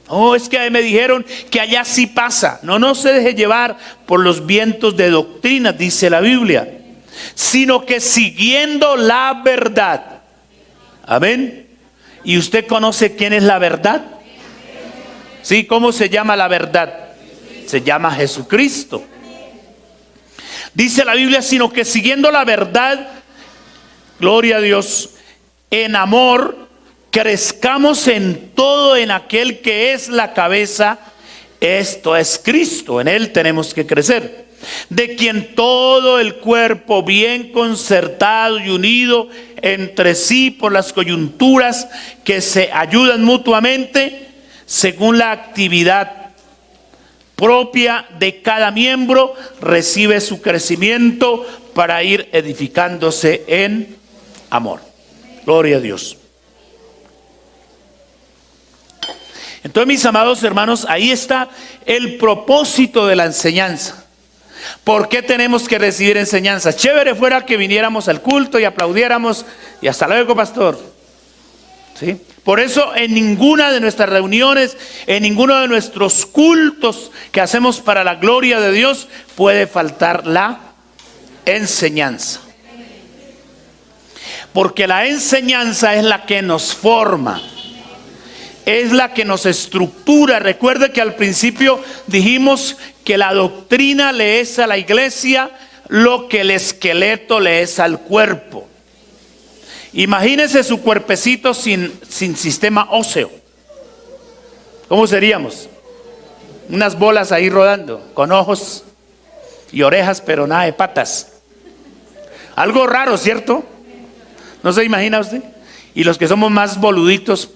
Oh, es que me dijeron que allá sí pasa. No se deje llevar por los vientos de doctrina, dice la Biblia. Sino que siguiendo la verdad. Amén. ¿Y usted conoce quién es la verdad? Sí, ¿cómo se llama la verdad? Se llama Jesucristo. Dice la Biblia: sino que siguiendo la verdad, gloria a Dios, en amor, crezcamos en todo en aquel que es la cabeza, esto es Cristo. En Él tenemos que crecer. De quien todo el cuerpo, bien concertado y unido entre sí por las coyunturas que se ayudan mutuamente, según la actividad propia de cada miembro, recibe su crecimiento para ir edificándose en amor. Gloria a Dios. Entonces, mis amados hermanos, ahí está el propósito de la enseñanza. ¿Por qué tenemos que recibir enseñanzas? Chévere fuera que viniéramos al culto y aplaudiéramos y hasta luego, pastor. ¿Sí? Por eso en ninguna de nuestras reuniones, en ninguno de nuestros cultos que hacemos para la gloria de Dios, puede faltar la enseñanza. Porque la enseñanza es la que nos forma, es la que nos estructura. Recuerde que al principio dijimos que la doctrina le es a la iglesia lo que el esqueleto le es al cuerpo. Imagínese su cuerpecito sin sistema óseo. ¿Cómo seríamos? Unas bolas ahí rodando, con ojos y orejas, pero nada de patas. Algo raro, ¿cierto? ¿No se imagina usted? Y los que somos más boluditos,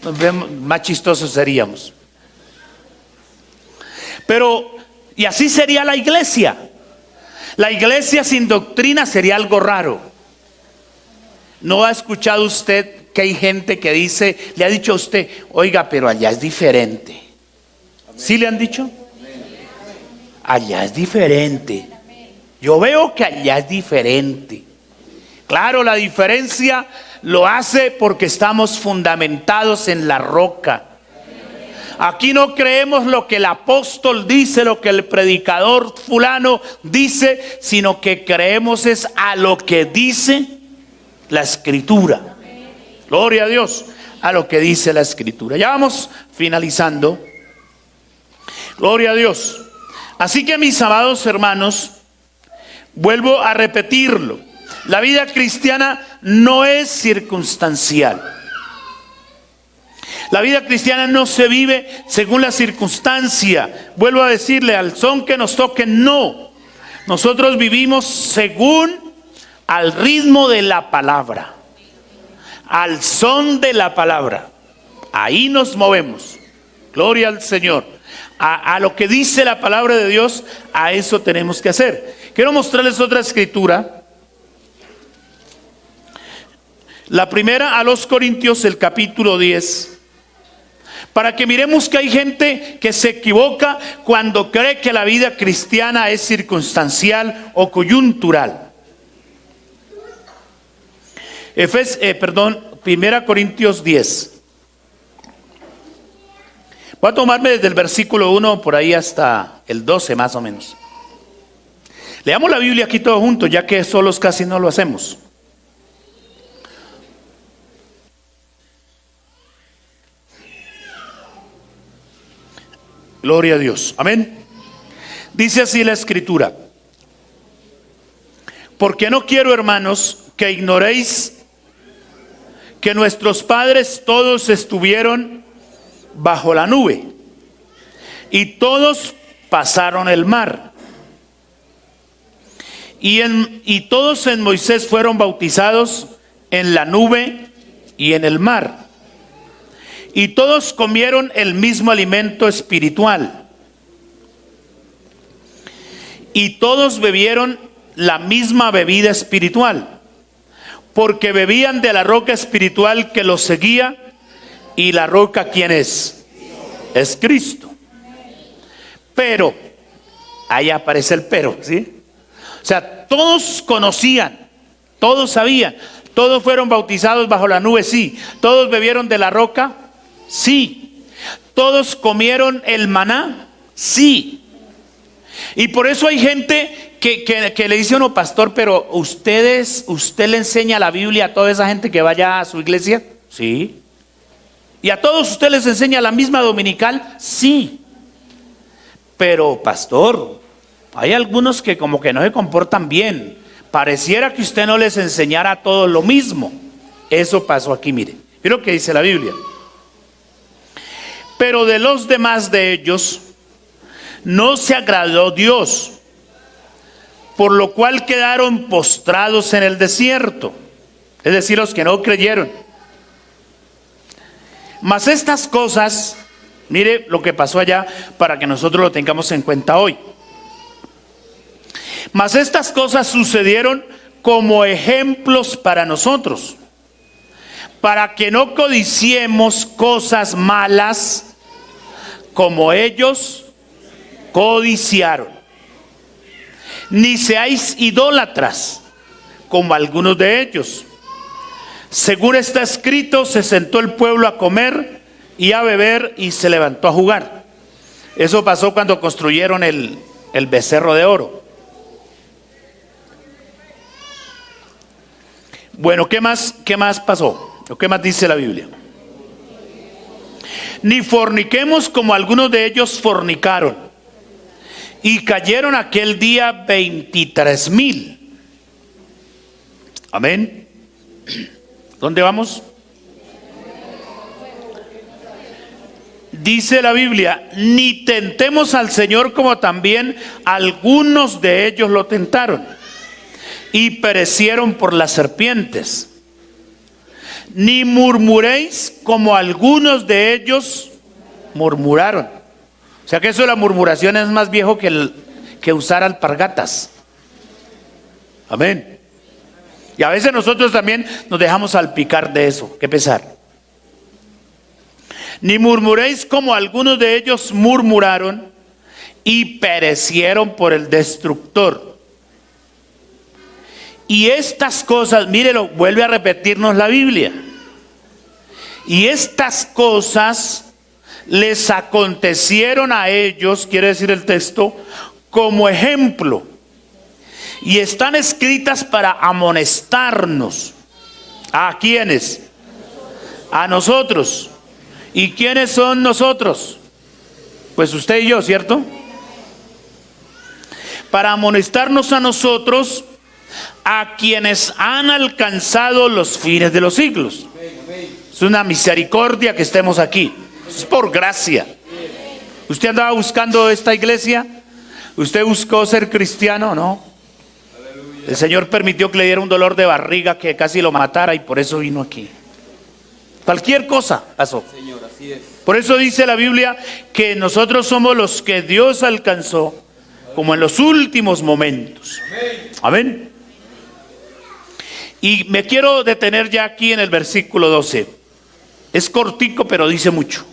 nos vemos, más chistosos seríamos. Pero, y así sería la iglesia. La iglesia sin doctrina sería algo raro. ¿No ha escuchado usted que hay gente que dice, le ha dicho a usted, oiga, pero allá es diferente? ¿Sí le han dicho? Allá es diferente. Yo veo que allá es diferente. Claro, la diferencia lo hace porque estamos fundamentados en la roca. Aquí no creemos lo que el apóstol dice, lo que el predicador fulano dice, sino que creemos es a lo que dice la Escritura. Gloria a Dios, a lo que dice la Escritura. Ya vamos finalizando. Gloria a Dios. Así que, mis amados hermanos, vuelvo a repetirlo. La vida cristiana no es circunstancial. La vida cristiana no se vive según la circunstancia. Vuelvo a decirle, al son que nos toque, no. Nosotros vivimos según al ritmo de la palabra, al son de la palabra. Ahí nos movemos. Gloria al Señor. A lo que dice la palabra de Dios, a eso tenemos que hacer. Quiero mostrarles otra escritura. La primera a los Corintios, el capítulo 10. Para que miremos que hay gente que se equivoca cuando cree que la vida cristiana es circunstancial o coyuntural. Primera Corintios 10. Voy a tomarme desde el versículo 1 por ahí hasta el 12 más o menos. Leamos la Biblia aquí todos juntos, ya que solos casi no lo hacemos. Gloria a Dios. Amén. Dice así la Escritura. Porque no quiero, hermanos, que ignoréis que nuestros padres todos estuvieron bajo la nube y todos pasaron el mar. Y todos en Moisés fueron bautizados en la nube y en el mar. Y todos comieron el mismo alimento espiritual. Y todos bebieron la misma bebida espiritual, porque bebían de la roca espiritual que los seguía. Y la roca, ¿quién es? Es Cristo. Pero, ahí aparece el pero, ¿sí? O sea, todos conocían, todos sabían, todos fueron bautizados bajo la nube, sí. Todos bebieron de la roca, sí. Todos comieron el maná, sí. Y por eso hay gente que le dice, no, pastor, pero usted le enseña la Biblia a toda esa gente que vaya a su iglesia, sí. ¿Y a todos usted les enseña la misma dominical? Sí. Pero, pastor, hay algunos que como que no se comportan bien. Pareciera que usted no les enseñara a todos lo mismo. Eso pasó aquí, mire. Mire lo que dice la Biblia. Pero de los demás de ellos no se agradó Dios, por lo cual quedaron postrados en el desierto. Es decir, los que no creyeron. Mas estas cosas, mire lo que pasó allá para que nosotros lo tengamos en cuenta hoy. Mas estas cosas sucedieron como ejemplos para nosotros, para que no codiciemos cosas malas como ellos codiciaron, ni seáis idólatras como algunos de ellos. Según está escrito, se sentó el pueblo a comer y a beber y se levantó a jugar. Eso pasó cuando construyeron el becerro de oro. Bueno, ¿qué más pasó? ¿O qué más dice la Biblia? Ni forniquemos como algunos de ellos fornicaron, y cayeron aquel día 23,000. Amén. ¿Dónde vamos? Dice la Biblia, ni tentemos al Señor como también algunos de ellos lo tentaron y perecieron por las serpientes. Ni murmuréis como algunos de ellos murmuraron. O sea que eso de la murmuración es más viejo que usar alpargatas. Amén. Y a veces nosotros también nos dejamos salpicar de eso. Qué pesar. Ni murmuréis como algunos de ellos murmuraron y perecieron por el destructor. Y estas cosas, mírelo, vuelve a repetirnos la Biblia. Y estas cosas les acontecieron a ellos, quiere decir el texto, como ejemplo. Y están escritas para amonestarnos. ¿A quiénes? A nosotros. ¿Y quiénes son nosotros? Pues usted y yo, ¿cierto? Para amonestarnos a nosotros, a quienes han alcanzado los fines de los siglos. Es una misericordia que estemos aquí. Es por gracia. ¿Usted andaba buscando esta iglesia? ¿Usted buscó ser cristiano? No. El Señor permitió que le diera un dolor de barriga que casi lo matara y por eso vino aquí. Cualquier cosa pasó. Señor, así es. Por eso dice la Biblia que nosotros somos los que Dios alcanzó como en los últimos momentos. Amén. Y me quiero detener ya aquí en el versículo 12. Es cortico, pero dice mucho.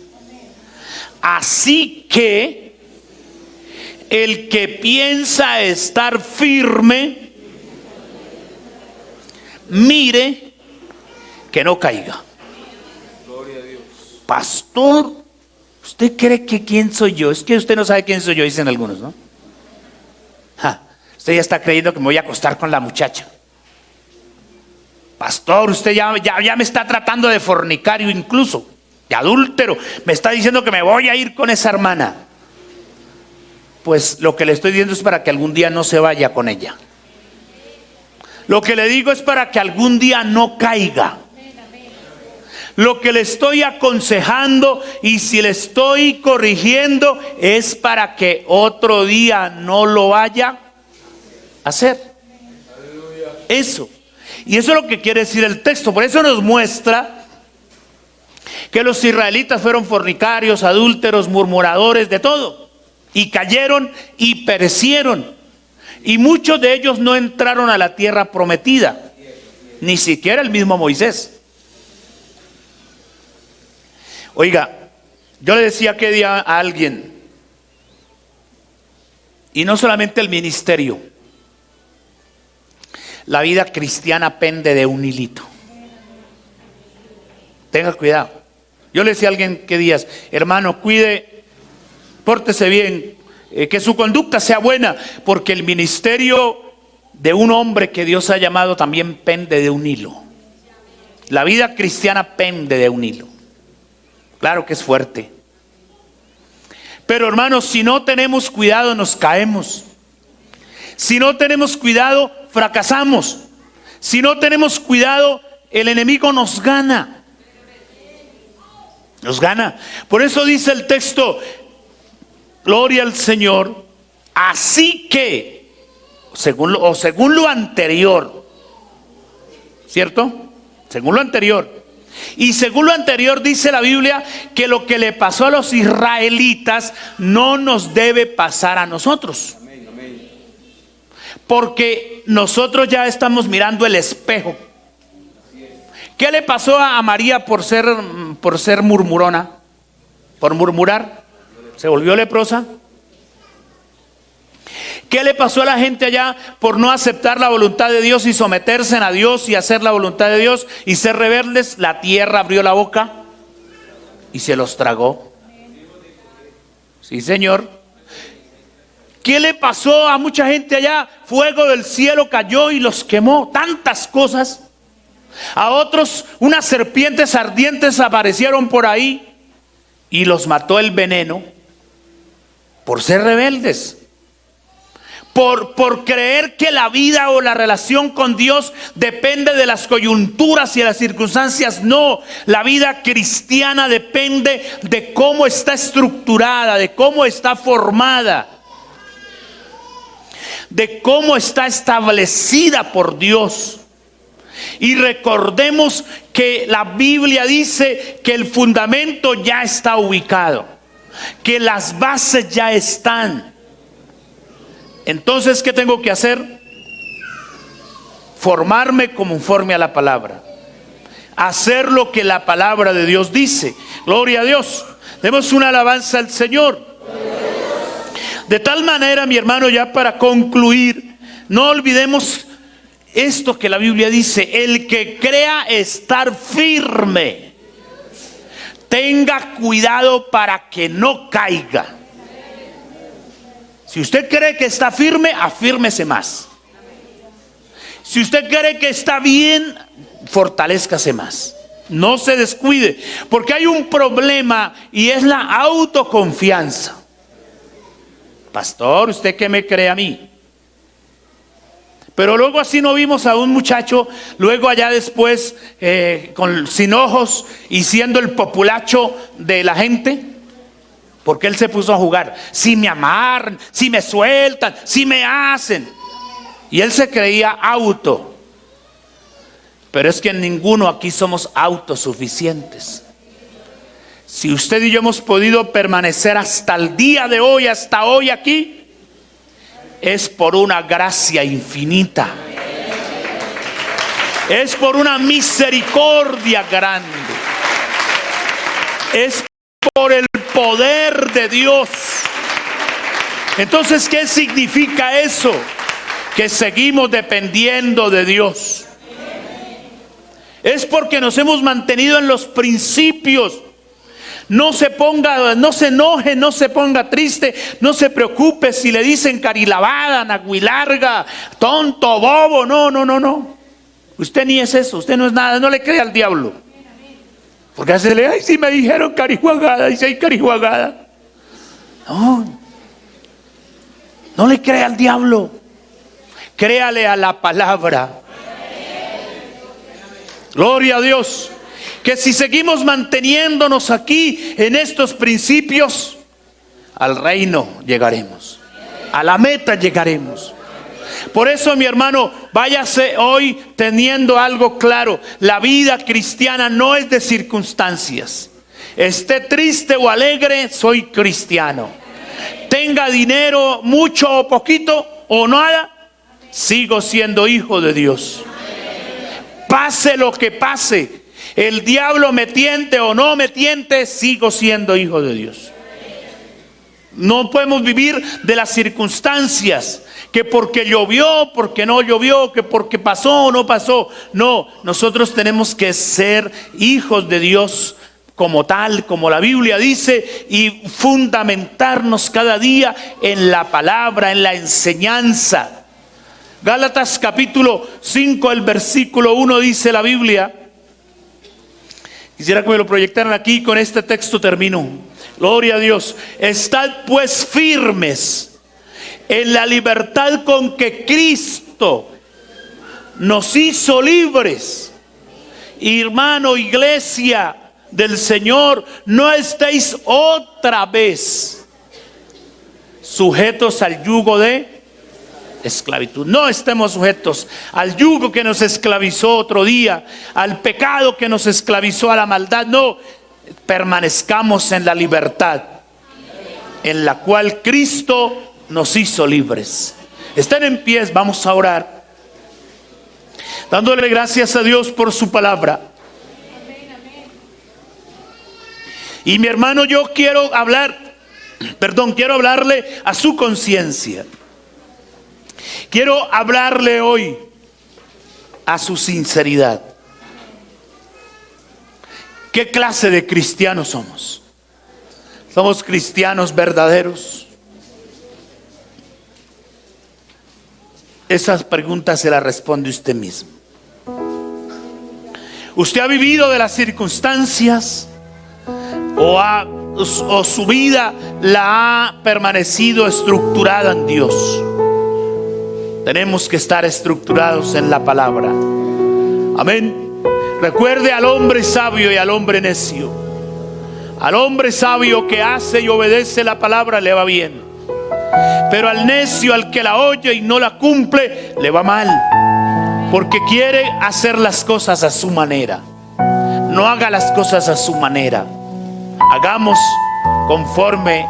Así que el que piensa estar firme, mire que no caiga. Pastor, ¿usted cree que quién soy yo? Es que usted no sabe quién soy yo, dicen algunos, ¿no? Usted ya está creyendo que me voy a acostar con la muchacha. Pastor, usted ya me está tratando de fornicario incluso, de adúltero. Me está diciendo que me voy a ir con esa hermana. Pues lo que le estoy diciendo es para que algún día no se vaya con ella. Lo que le digo es para que algún día no caiga. Lo que le estoy aconsejando y si le estoy corrigiendo es para que otro día no lo vaya a hacer. Eso. Y eso es lo que quiere decir el texto. Por eso nos muestra que los israelitas fueron fornicarios, adúlteros, murmuradores, de todo. Y cayeron y perecieron. Y muchos de ellos no entraron a la tierra prometida. Ni siquiera el mismo Moisés. Oiga, yo le decía aquel día a alguien, y no solamente el ministerio, la vida cristiana pende de un hilito. Tenga cuidado. Yo le decía a alguien que días, hermano, cuide, pórtese bien, que su conducta sea buena, porque el ministerio de un hombre que Dios ha llamado también pende de un hilo. La vida cristiana pende de un hilo. Claro que es fuerte. Pero hermanos, si no tenemos cuidado nos caemos. Si no tenemos cuidado fracasamos. Si no tenemos cuidado el enemigo nos gana. Nos gana. Por eso dice el texto, gloria al Señor. Así que, según lo anterior, ¿cierto? Según lo anterior. Y según lo anterior dice la Biblia que lo que le pasó a los israelitas no nos debe pasar a nosotros. Porque nosotros ya estamos mirando el espejo. ¿Qué le pasó a María por ser murmurona? Por murmurar. ¿Se volvió leprosa? ¿Qué le pasó a la gente allá por no aceptar la voluntad de Dios y someterse a Dios y hacer la voluntad de Dios y ser rebeldes? La tierra abrió la boca y se los tragó. Sí, Señor. ¿Qué le pasó a mucha gente allá? Fuego del cielo cayó y los quemó. Tantas cosas. A otros unas serpientes ardientes aparecieron por ahí y los mató el veneno por ser rebeldes. Por creer que la vida o la relación con Dios depende de las coyunturas y de las circunstancias. No, la vida cristiana depende de cómo está estructurada, de cómo está formada, de cómo está establecida por Dios. Y recordemos que la Biblia dice que el fundamento ya está ubicado, que las bases ya están. Entonces, ¿qué tengo que hacer? Formarme conforme a la palabra. Hacer lo que la palabra de Dios dice. Gloria a Dios. Demos una alabanza al Señor. De tal manera, mi hermano, ya para concluir, no olvidemos esto que la Biblia dice: el que crea estar firme, tenga cuidado para que no caiga. Si usted cree que está firme, afírmese más. Si usted cree que está bien, fortalézcase más. No se descuide, porque hay un problema y es la autoconfianza. Pastor, ¿usted qué me cree a mí? Pero luego así no vimos a un muchacho, luego allá después, sin ojos y siendo el populacho de la gente. Porque él se puso a jugar. Si me amarran, si me sueltan, si me hacen. Y él se creía auto. Pero es que ninguno aquí somos autosuficientes. Si usted y yo hemos podido permanecer hasta el día de hoy, hasta hoy aquí, es por una gracia infinita. Es por una misericordia grande. Es por el poder de Dios. Entonces, ¿qué significa eso? Que seguimos dependiendo de Dios. Es porque nos hemos mantenido en los principios. No se ponga, no se enoje, no se ponga triste, no se preocupe si le dicen carilavada, naguilarga, tonto, bobo. No. Usted ni es eso, usted no es nada, no le cree al diablo. Porque hace, ay, si me dijeron carijuagada, dice, ay, carijuagada. No le crea al diablo. Créale a la palabra. Gloria a Dios. Que si seguimos manteniéndonos aquí en estos principios, al reino llegaremos. A la meta llegaremos. Por eso, mi hermano, váyase hoy teniendo algo claro. La vida cristiana no es de circunstancias. Esté triste o alegre, soy cristiano. Tenga dinero, mucho o poquito o nada, sigo siendo hijo de Dios. Pase lo que pase, el diablo me tiente o no me tiente, sigo siendo hijo de Dios. No podemos vivir de las circunstancias, que porque llovió, porque no llovió, que porque pasó o no pasó. No, nosotros tenemos que ser hijos de Dios como tal, como la Biblia dice, y fundamentarnos cada día en la palabra, en la enseñanza. Gálatas capítulo 5, el versículo 1 dice la Biblia. Quisiera que me lo proyectaran aquí, con este texto termino. Gloria a Dios. Estad pues firmes en la libertad con que Cristo nos hizo libres. Hermano, iglesia del Señor, no estéis otra vez sujetos al yugo de esclavitud. No estemos sujetos al yugo que nos esclavizó otro día, al pecado que nos esclavizó, a la maldad. No, permanezcamos en la libertad en la cual Cristo nos hizo libres. Estén en pie, vamos a orar, dándole gracias a Dios por su palabra. Y mi hermano, yo quiero hablarle a su conciencia. Quiero hablarle hoy a su sinceridad. ¿Qué clase de cristianos somos? ¿Somos cristianos verdaderos? Esas preguntas se las responde usted mismo. Usted ha vivido de las circunstancias o su vida la ha permanecido estructurada en Dios. Tenemos que estar estructurados en la palabra. Amén. Recuerde al hombre sabio y al hombre necio. Al hombre sabio que hace y obedece la palabra le va bien. Pero al necio, al que la oye y no la cumple, le va mal. Porque quiere hacer las cosas a su manera. No haga las cosas a su manera. Hagamos conforme